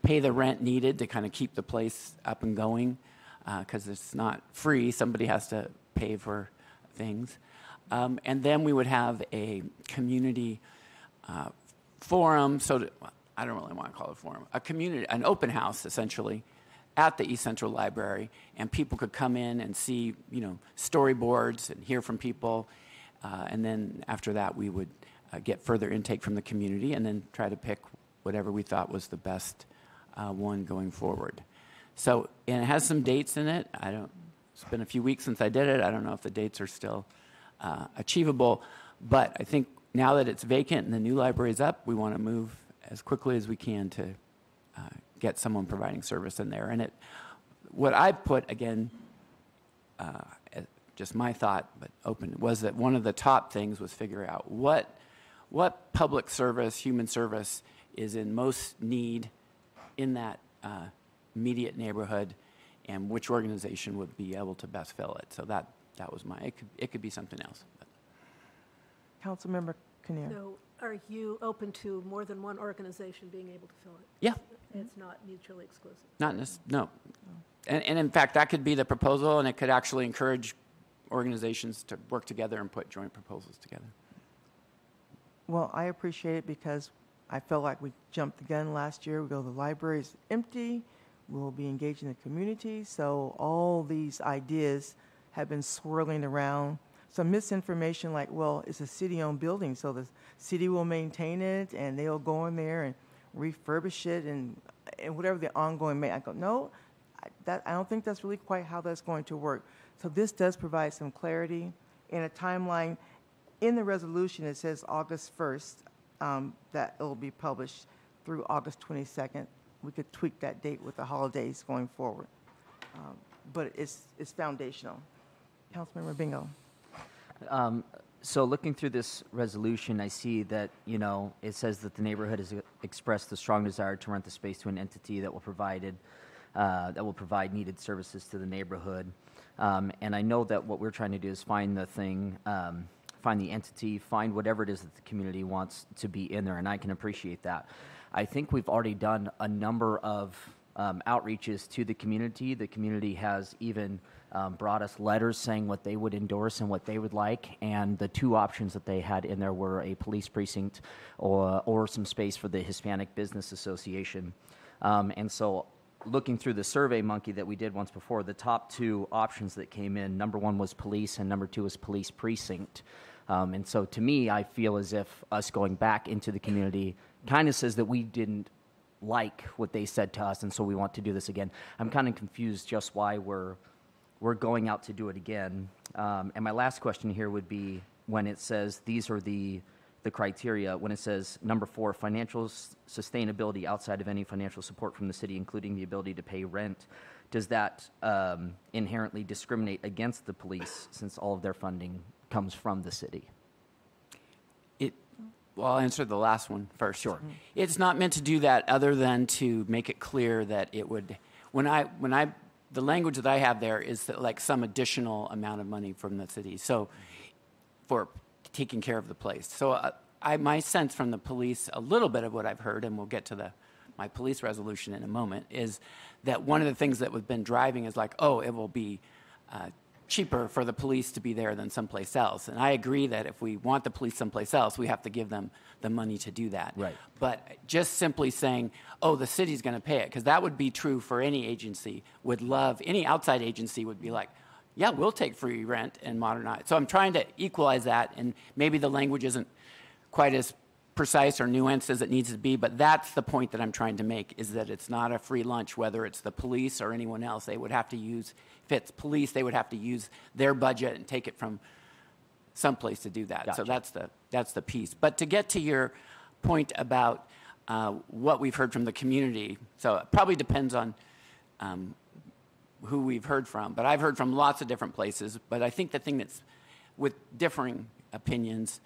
the rent needed to kind of keep the place up and going. because it's not free. Somebody has to pay for things. And then we would have a community forum, I don't really want to call it a forum, an open house, essentially, at the East Central Library, and people could come in and see, storyboards and hear from people, and then after that we would get further intake from the community and then try to pick whatever we thought was the best one going forward. So, and it has some dates in it. It's been a few weeks since I did it. I don't know if the dates are still achievable, but I think now that it's vacant and the new library is up, we want to move as quickly as we can to get someone providing service in there. And what I put, again, just my thought, but open, was that one of the top things was figure out what public service, human service, is in most need in that immediate neighborhood, and which organization would be able to best fill it. So that was it could be something else. But. Councilmember Kinnear. So are you open to more than one organization being able to fill it? Yeah. It's not mutually exclusive? No. And in fact, that could be the proposal, and it could actually encourage organizations to work together and put joint proposals together. Well, I appreciate it because I felt like we jumped the gun last year. We go, the library is empty. We'll be engaging the community. So all these ideas have been swirling around. Some misinformation like, well, it's a city-owned building, so the city will maintain it, and they'll go in there and refurbish it and whatever the ongoing I go, no, I don't think that's really quite how that's going to work. So this does provide some clarity and a timeline. In the resolution, it says August 1st, that it will be published through August 22nd. We could tweak that date with the holidays going forward. But it's foundational. Councilmember Bingo. So looking through this resolution, I see that, it says that the neighborhood has expressed a strong desire to rent the space to an entity that will provide needed services to the neighborhood. And I know that what we're trying to do is find the entity, find whatever it is that the community wants to be in there, and I can appreciate that. I think we've already done a number of outreaches to the community. The community has even brought us letters saying what they would endorse and what they would like, and the two options that they had in there were a police precinct or some space for the Hispanic Business Association. And so looking through the Survey Monkey that we did once before, the top two options that came in, number one was police and number two was police precinct. And so to me, I feel as if us going back into the community kind of says that we didn't like what they said to us, and so we want to do this again. I'm kind of confused just why we're going out to do it again. And my last question here would be, when it says these are the criteria, when it says number 4, financial sustainability outside of any financial support from the city, including the ability to pay rent, does that inherently discriminate against the police since all of their funding comes from the city? Well, I'll answer the last one first. Sure. It's not meant to do that other than to make it clear that it would, the language that I have there is that like some additional amount of money from the city. So for taking care of the place. So my sense from the police, a little bit of what I've heard, and we'll get to my police resolution in a moment, is that one of the things that has been driving is like, it will be cheaper for the police to be there than someplace else. And I agree that if we want the police someplace else, we have to give them the money to do that. Right. But just simply saying, the city's going to pay it, because that would be true for any agency, any outside agency would be like, yeah, we'll take free rent and modernize. So I'm trying to equalize that, and maybe the language isn't quite as precise or nuanced as it needs to be, but that's the point that I'm trying to make, is that it's not a free lunch, whether it's the police or anyone else. They would have to use, if it's police, they would have to use their budget and take it from someplace to do that. Gotcha. So that's the piece. But to get to your point about what we've heard from the community, so it probably depends on who we've heard from, but I've heard from lots of different places. But I think the thing that's with differing opinions,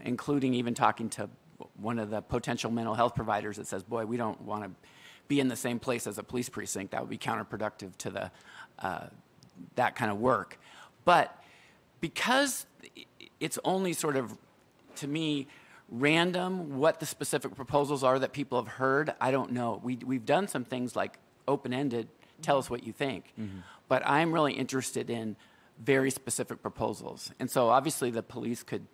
including even talking to one of the potential mental health providers that says, boy, we don't want to be in the same place as a police precinct. That would be counterproductive to that kind of work. But because it's only sort of, to me, random what the specific proposals are that people have heard, I don't know. We've done some things like open-ended tell us what you think. But I'm really interested in very specific proposals. And so obviously the police could,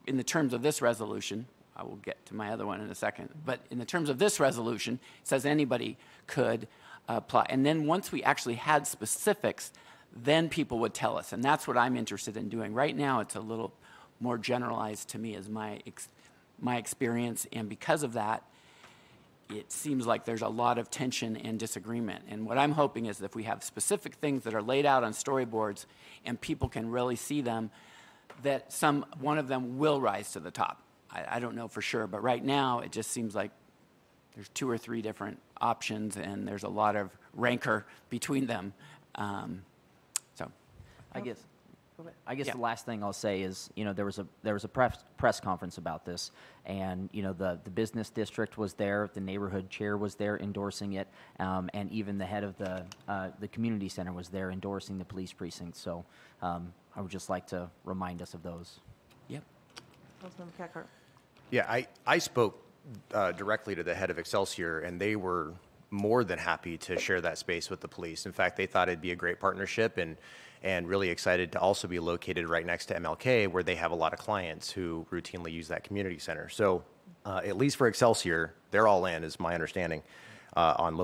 in the terms of this resolution, I will get to my other one in a second, but in the terms of this resolution, it says anybody could apply. And then once we actually had specifics, then people would tell us. And that's what I'm interested in doing. Right now, it's a little more generalized to me as my experience. And because of that, it seems like there's a lot of tension and disagreement. And what I'm hoping is that if we have specific things that are laid out on storyboards and people can really see them, that one of them will rise to the top. I don't know for sure, but right now it just seems like there's 2 or 3 different options and there's a lot of rancor between them. So I guess the last thing I'll say is, there was a press conference about this, and the business district was there, the neighborhood chair was there endorsing it, and even the head of the community center was there endorsing the police precinct. So I would just like to remind us of those. Yep. Councilmember Cathcart. Yeah, I spoke directly to the head of Excelsior, and they were more than happy to share that space with the police. In fact, they thought it'd be a great partnership and really excited to also be located right next to MLK, where they have a lot of clients who routinely use that community center. So at least for Excelsior, they're all in, is my understanding, on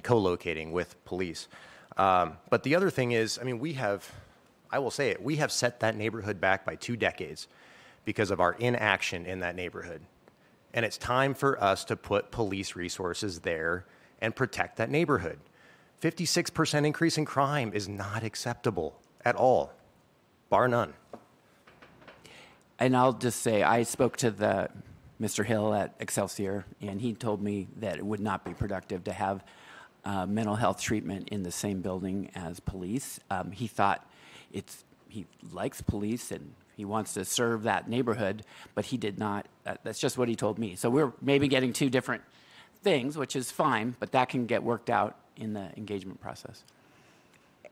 co-locating with police. But the other thing is, I will say it, we have set that neighborhood back by 2 decades because of our inaction in that neighborhood. And it's time for us to put police resources there and protect that neighborhood. 56% increase in crime is not acceptable at all, bar none. And I'll just say, I spoke to Mr. Hill at Excelsior, and he told me that it would not be productive to have mental health treatment in the same building as police. He thought he likes police and he wants to serve that neighborhood, but he did not. That's just what he told me. So we're maybe getting 2 different things, which is fine, but that can get worked out in the engagement process.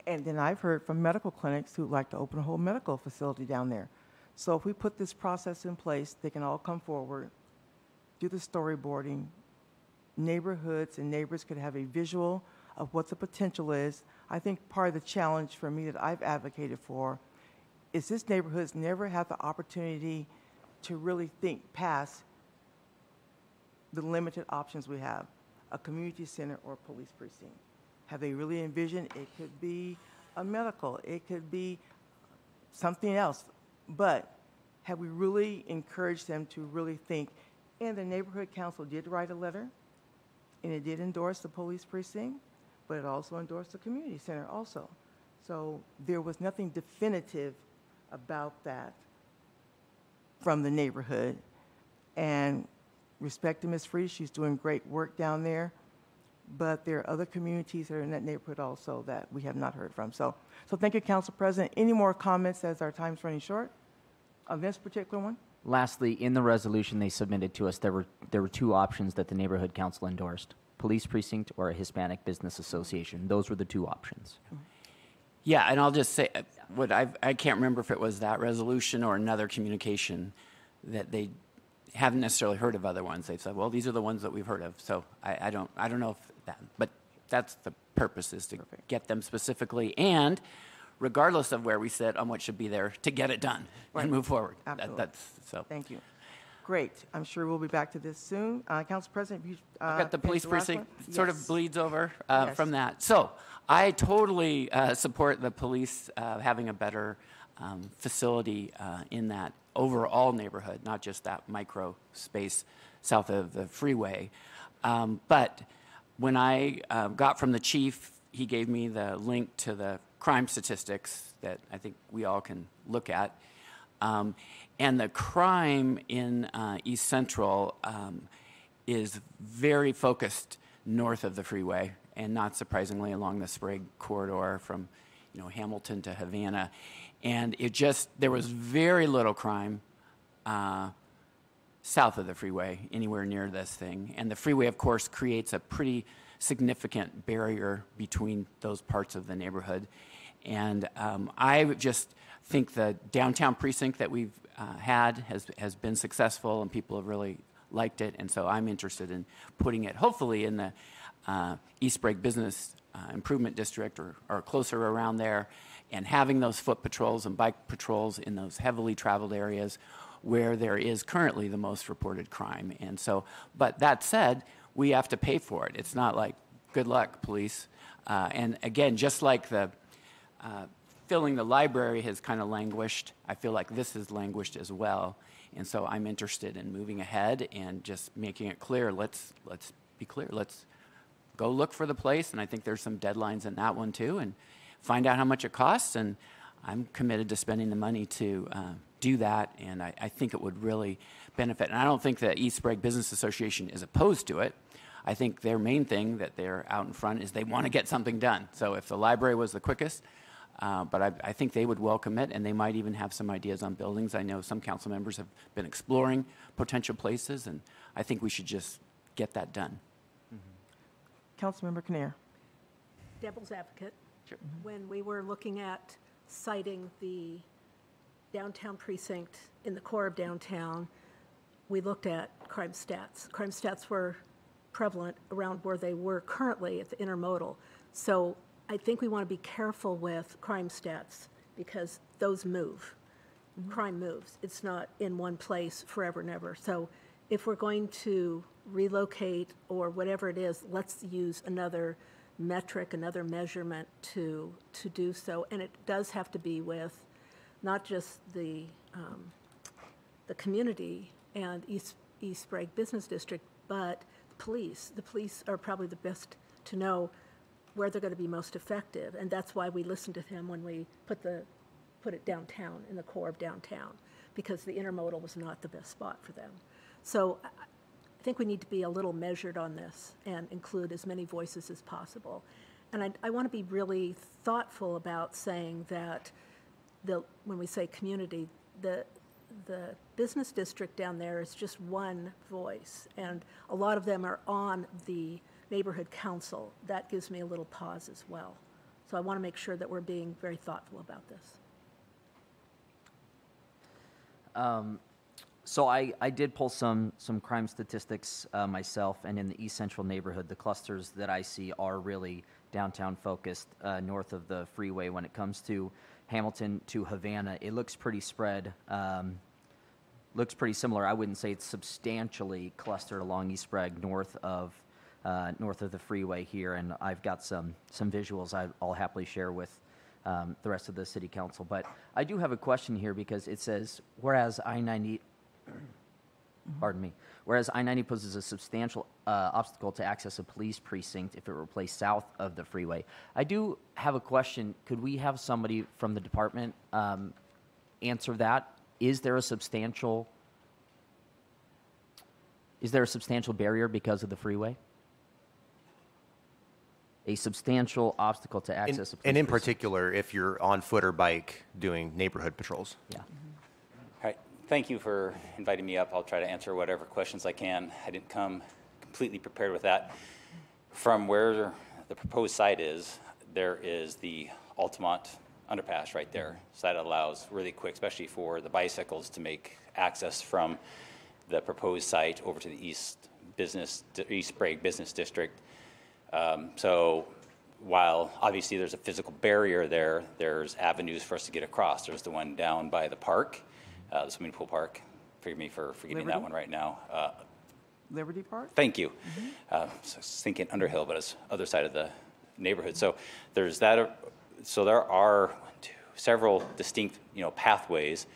And then I've heard from medical clinics who'd like to open a whole medical facility down there. So if we put this process in place, they can all come forward, do the storyboarding. Neighborhoods and neighbors could have a visual of what the potential is. I think part of the challenge for me that I've advocated for is this neighborhood's never had the opportunity to really think past the limited options we have, a community center or a police precinct. Have they really envisioned it could be a medical, it could be something else, but have we really encouraged them to really think? And the neighborhood council did write a letter, and it did endorse the police precinct, but it also endorsed the community center also. So there was nothing definitive about that from the neighborhood. And respect to Ms. Free, she's doing great work down there, but there are other communities that are in that neighborhood also that we have not heard from. So thank you, Council President. Any more comments as our time's running short on this particular one? Lastly, in the resolution they submitted to us, there were 2 options that the neighborhood council endorsed: police precinct or a Hispanic business association. Those were the 2 options. Yeah, and I'll just say, I can't remember if it was that resolution or another communication that they haven't necessarily heard of other ones. They've said, well, these are the ones that we've heard of. So I don't know if that, but that's the purpose, is to get them specifically, and regardless of where we sit on what should be there, to get it done and move forward. Absolutely. So. Thank you. Great. I'm sure we'll be back to this soon. Council President, you I've got the police precinct sort of bleeds over Yes. from that. So I totally support the police having a better facility in that overall neighborhood, not just that micro space south of the freeway. But when I got from the chief, he gave me the link to the crime statistics that I think we all can look at. And the crime in East Central is very focused north of the freeway, and not surprisingly along the Sprague corridor from Hamilton to Havana. And there was very little crime south of the freeway, anywhere near this thing. And the freeway, of course, creates a pretty significant barrier between those parts of the neighborhood. And I just think the downtown precinct that we've had has been successful, and people have really liked it. And so I'm interested in putting it, hopefully, in the East Sprague Business Improvement District or closer around there, and having those foot patrols and bike patrols in those heavily traveled areas where there is currently the most reported crime. And so, but that said, we have to pay for it. It's not like, good luck, police. And again, just like the filling the library has kind of languished, I feel like this has languished as well. And so I'm interested in moving ahead and just making it clear. Let's be clear. Let's go look for the place. And I think there's some deadlines in that one too, and find out how much it costs. And I'm committed to spending the money to do that. And I think it would really benefit. And I don't think the East Sprague Business Association is opposed to it. I think their main thing that they're out in front is they want to get something done. So if the library was the quickest, but I think they would welcome it, and they might even have some ideas on buildings. I know some council members have been exploring potential places, and I think we should just get that done. Councilmember Kinnear. Devil's advocate. Sure. When we were looking at citing the downtown precinct in the core of downtown, we looked at crime stats. Crime stats were prevalent around where they were currently at the intermodal. So I think we want to be careful with crime stats because those move. Crime moves. It's not in one place forever and ever. So if we're going to relocate or whatever it is, let's use another metric, another measurement to do so. And it does have to be with not just the community and East Sprague Business District, but the police. The police are probably the best to know where they're going to be most effective, and that's why we listened to him when we put it downtown, in the core of downtown, because the intermodal was not the best spot for them. So I think we need to be a little measured on this and include as many voices as possible. And I want to be really thoughtful about saying that when we say community, the business district down there is just one voice, and a lot of them are on the neighborhood council. That gives me a little pause as well. So I want to make sure that we're being very thoughtful about this. So I did pull some crime statistics myself, and in the East Central neighborhood, the clusters that I see are really downtown focused, north of the freeway. When it comes to Hamilton to Havana, it looks pretty spread, looks pretty similar. I wouldn't say it's substantially clustered along East Sprague north of the freeway here, and I've got some visuals I'll happily share with the rest of the city council. But I do have a question here because it says, whereas I-90 poses a substantial obstacle to access a police precinct if it were placed south of the freeway. I do have a question. Could we have somebody from the department answer that? Is there a substantial barrier because of the freeway? A substantial obstacle to access a police and in precinct. particular, if you're on foot or bike doing neighborhood patrols. Yeah. All right. Thank you for inviting me up. I'll try to answer whatever questions I can. I didn't come completely prepared with that. From where the proposed site is, there is the Altamont underpass right there. So that allows really quick, especially for the bicycles, to make access from the proposed site over to the East Sprague Business District. So while obviously there's a physical barrier there, there's avenues for us to get across. There's the one down by the park, the swimming pool park. Forgive me for forgetting that one right now. Liberty Park? Thank you. So I was thinking Underhill, but it's other side of the neighborhood. So there's that. So there are several distinct, pathways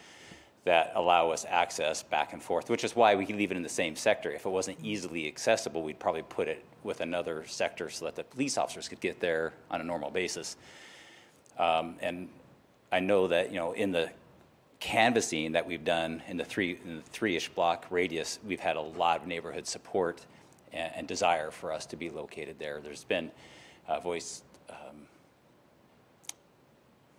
that allow us access back and forth, which is why we can leave it in the same sector. If it wasn't easily accessible, we'd probably put it with another sector so that the police officers could get there on a normal basis. And I know that, in the canvassing that we've done in the three-ish block radius, we've had a lot of neighborhood support and desire for us to be located there. There's been voiced,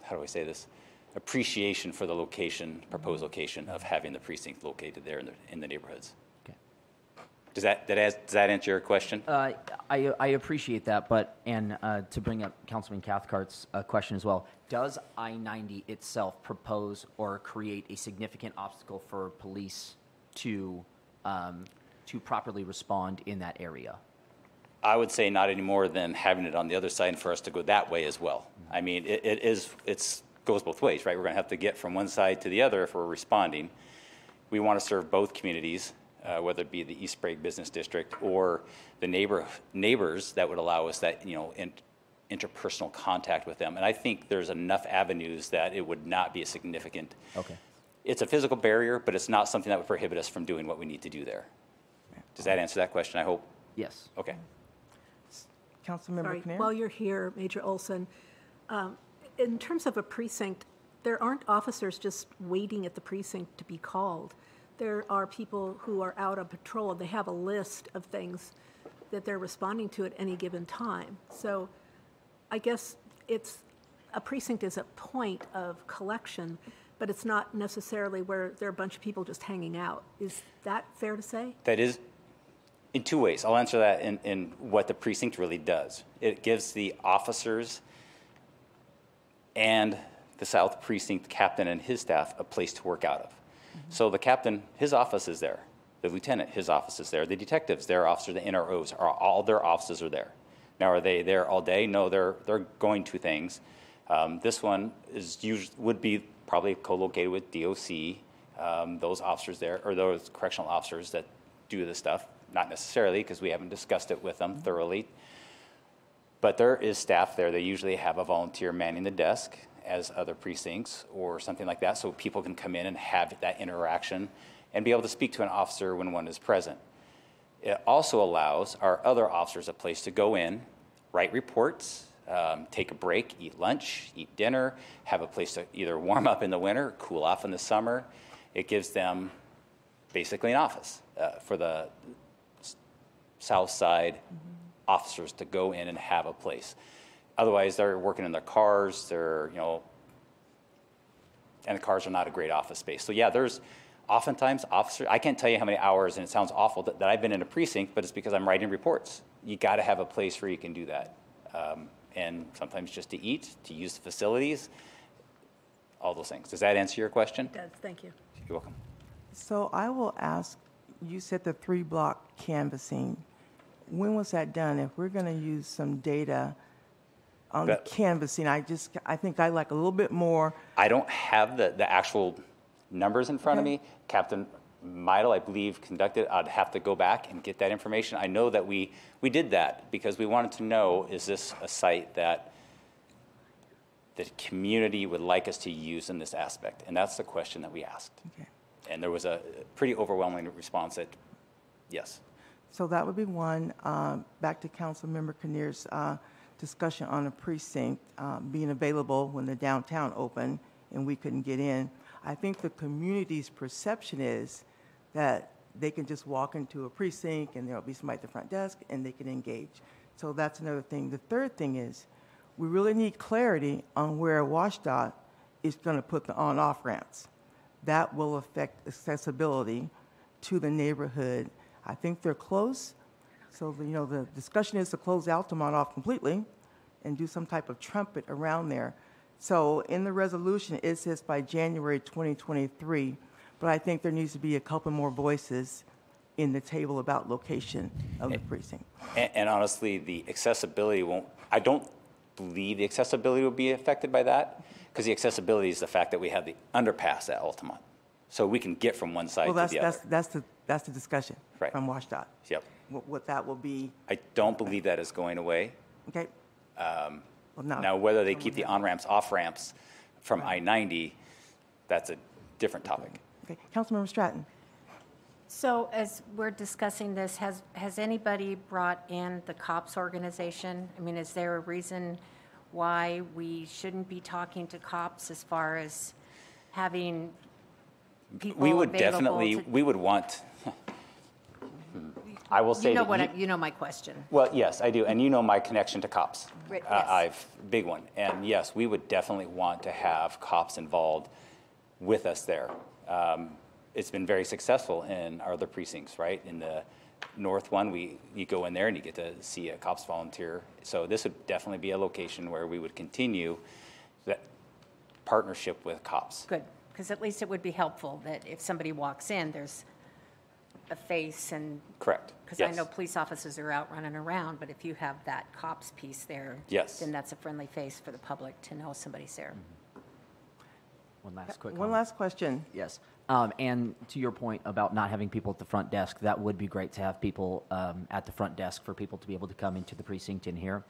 how do I say this? Appreciation for the location, proposed location of having the precinct located there in the neighborhoods. Okay. Does that answer your question? I appreciate that, but to bring up Councilman Cathcart's question as well, does I-90 itself propose or create a significant obstacle for police to properly respond in that area? I would say not any more than having it on the other side and for us to go that way as well. I mean, it goes both ways, right? We're going to have to get from one side to the other if we're responding. We want to serve both communities, whether it be the East Sprague Business District or the neighbors that would allow us that, interpersonal contact with them. And I think there's enough avenues that it would not be a significant. Okay. It's a physical barrier, but it's not something that would prohibit us from doing what we need to do there. Does that answer that question, I hope? Yes. Okay. Councilmember Sorry, Kinnear? while you're here, Major Olson, in terms of a precinct, there aren't officers just waiting at the precinct to be called. There are people who are out on patrol, and they have a list of things that they're responding to at any given time. So I guess a precinct is a point of collection, but it's not necessarily where there are a bunch of people just hanging out. Is that fair to say? That is in two ways. I'll answer that in what the precinct really does. It gives the officers and the South Precinct captain and his staff a place to work out of. So the captain, his office is there. The lieutenant, his office is there. The detectives, their officers, the NROs, all their offices are there. Now, are they there all day? No, they're going to things. This one would be probably co-located with DOC. Those officers there, or those correctional officers that do this stuff. Not necessarily, because we haven't discussed it with them thoroughly. But there is staff there. They usually have a volunteer manning the desk as other precincts or something like that, so people can come in and have that interaction and be able to speak to an officer when one is present. It also allows our other officers a place to go in, write reports, take a break, eat lunch, eat dinner, have a place to either warm up in the winter, cool off in the summer. It gives them basically an office for the South Side officers to go in and have a place. Otherwise, they're working in their cars, and the cars are not a great office space. So yeah, there's oftentimes officers, I can't tell you how many hours, and it sounds awful, that I've been in a precinct, but it's because I'm writing reports. You got to have a place where you can do that. And sometimes just to eat, to use the facilities, all those things. Does that answer your question? It does, thank you. You're welcome. So I will ask, you said the 3-block canvassing. When was that done? If we're going to use some data on the canvassing, I think I'd like a little bit more. I don't have the actual numbers in front of me. Captain Meidel, I believe, conducted. I'd have to go back and get that information. I know that we did that because we wanted to know, is this a site that the community would like us to use in this aspect? And that's the question that we asked. Okay. And there was a pretty overwhelming response that yes. So that would be one. Back to Councilmember Kinnear's discussion on a precinct being available when the downtown opened and we couldn't get in. I think the community's perception is that they can just walk into a precinct and there'll be somebody at the front desk and they can engage. So that's another thing. The third thing is we really need clarity on where WashDOT is going to put the on-off ramps. That will affect accessibility to the neighborhood. I think they're close. So, the discussion is to close Altamont off completely and do some type of trumpet around there. So in the resolution, it says by January 2023, but I think there needs to be a couple more voices in the table about location of the precinct. And honestly, the accessibility I don't believe the accessibility will be affected by that, because the accessibility is the fact that we have the underpass at Altamont. So we can get from one side to the other. That's the discussion from WashDOT. Yep. What that will be. I don't believe that is going away. Okay. Now, whether they keep the on-ramps, off-ramps from I-90, that's a different topic. Okay. Councilmember Stratton. So as we're discussing this, has anybody brought in the COPS organization? I mean, is there a reason why we shouldn't be talking to COPS as far as having people We would available definitely, to, we would want, I will say you know my question. Well, yes, I do, and you know my connection to COPS. Right, yes. Big one, and yes, we would definitely want to have COPS involved with us there. It's been very successful in our other precincts, right? In the north one, you go in there and you get to see a COPS volunteer. So this would definitely be a location where we would continue that partnership with COPS. Good, because at least it would be helpful that if somebody walks in, there's a face and. Correct. Because I Yes. know police officers are out running around, but if you have that cops piece there. Yes. Then that's a friendly face for the public to know somebody's there. One last quick One comment. last question. Yes. And to your point about not having people at the front desk, that would be great to have people at the front desk for people to be able to come into the precinct and hear.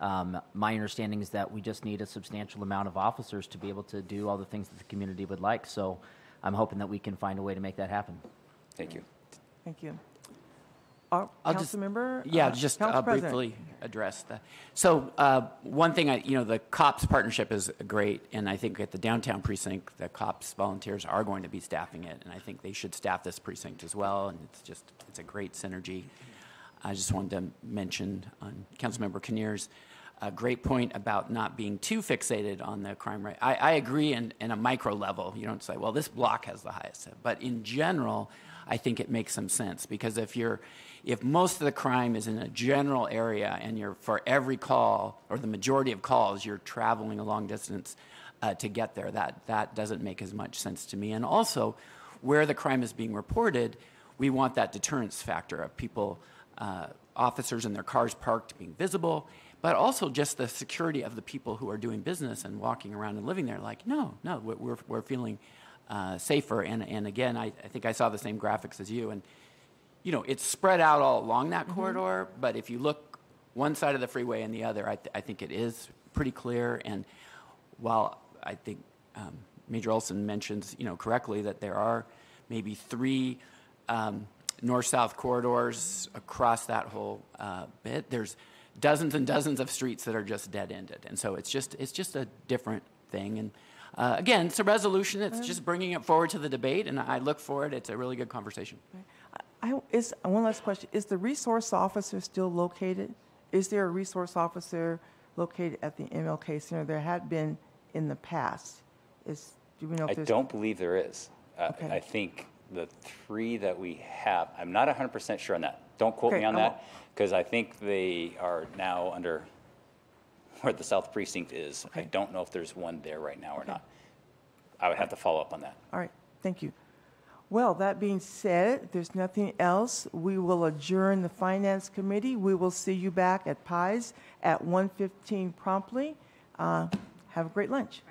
My understanding is that we just need a substantial amount of officers to be able to do all the things that the community would like. So I'm hoping that we can find a way to make that happen. Thank you. Thank you. I'll just- Councilmember? Yeah, Council President. briefly address that. So one thing, the COPS partnership is great, and I think at the downtown precinct, the COPS volunteers are going to be staffing it, and I think they should staff this precinct as well, and it's a great synergy. I just wanted to mention on Councilmember Kinnear's great point about not being too fixated on the crime rate. I agree in a micro level. You don't say, well, this block has the highest, but in general, I think it makes some sense because if most of the crime is in a general area and you're for every call or the majority of calls you're traveling a long distance to get there, that doesn't make as much sense to me. And also, where the crime is being reported, we want that deterrence factor of people, officers in their cars parked being visible, but also just the security of the people who are doing business and walking around and living there. Like, no, we're feeling safer. And again, I think I saw the same graphics as you. And, it's spread out all along that corridor. But if you look one side of the freeway and the other, I think it is pretty clear. And while I think Major Olson mentions, correctly that there are maybe 3 north-south corridors across that whole bit, there's dozens and dozens of streets that are just dead-ended. And so it's just a different thing. And again, it's a resolution. It's just bringing it forward to the debate, and I look forward. It's a really good conversation. One last question. Is the resource officer still located? Is there a resource officer located at the MLK Center? There had been in the past. Do we know if I there's... don't believe there is. Okay. I think the 3 that we have, I'm not 100% sure on that. Don't quote me on that, because I think they are now under where the South Precinct is. Okay. I don't know if there's one there right now or not. I would have to follow up on that. All right. Thank you. Well, that being said, if there's nothing else, we will adjourn the Finance Committee. We will see you back at Pies at 1:15 promptly. Have a great lunch.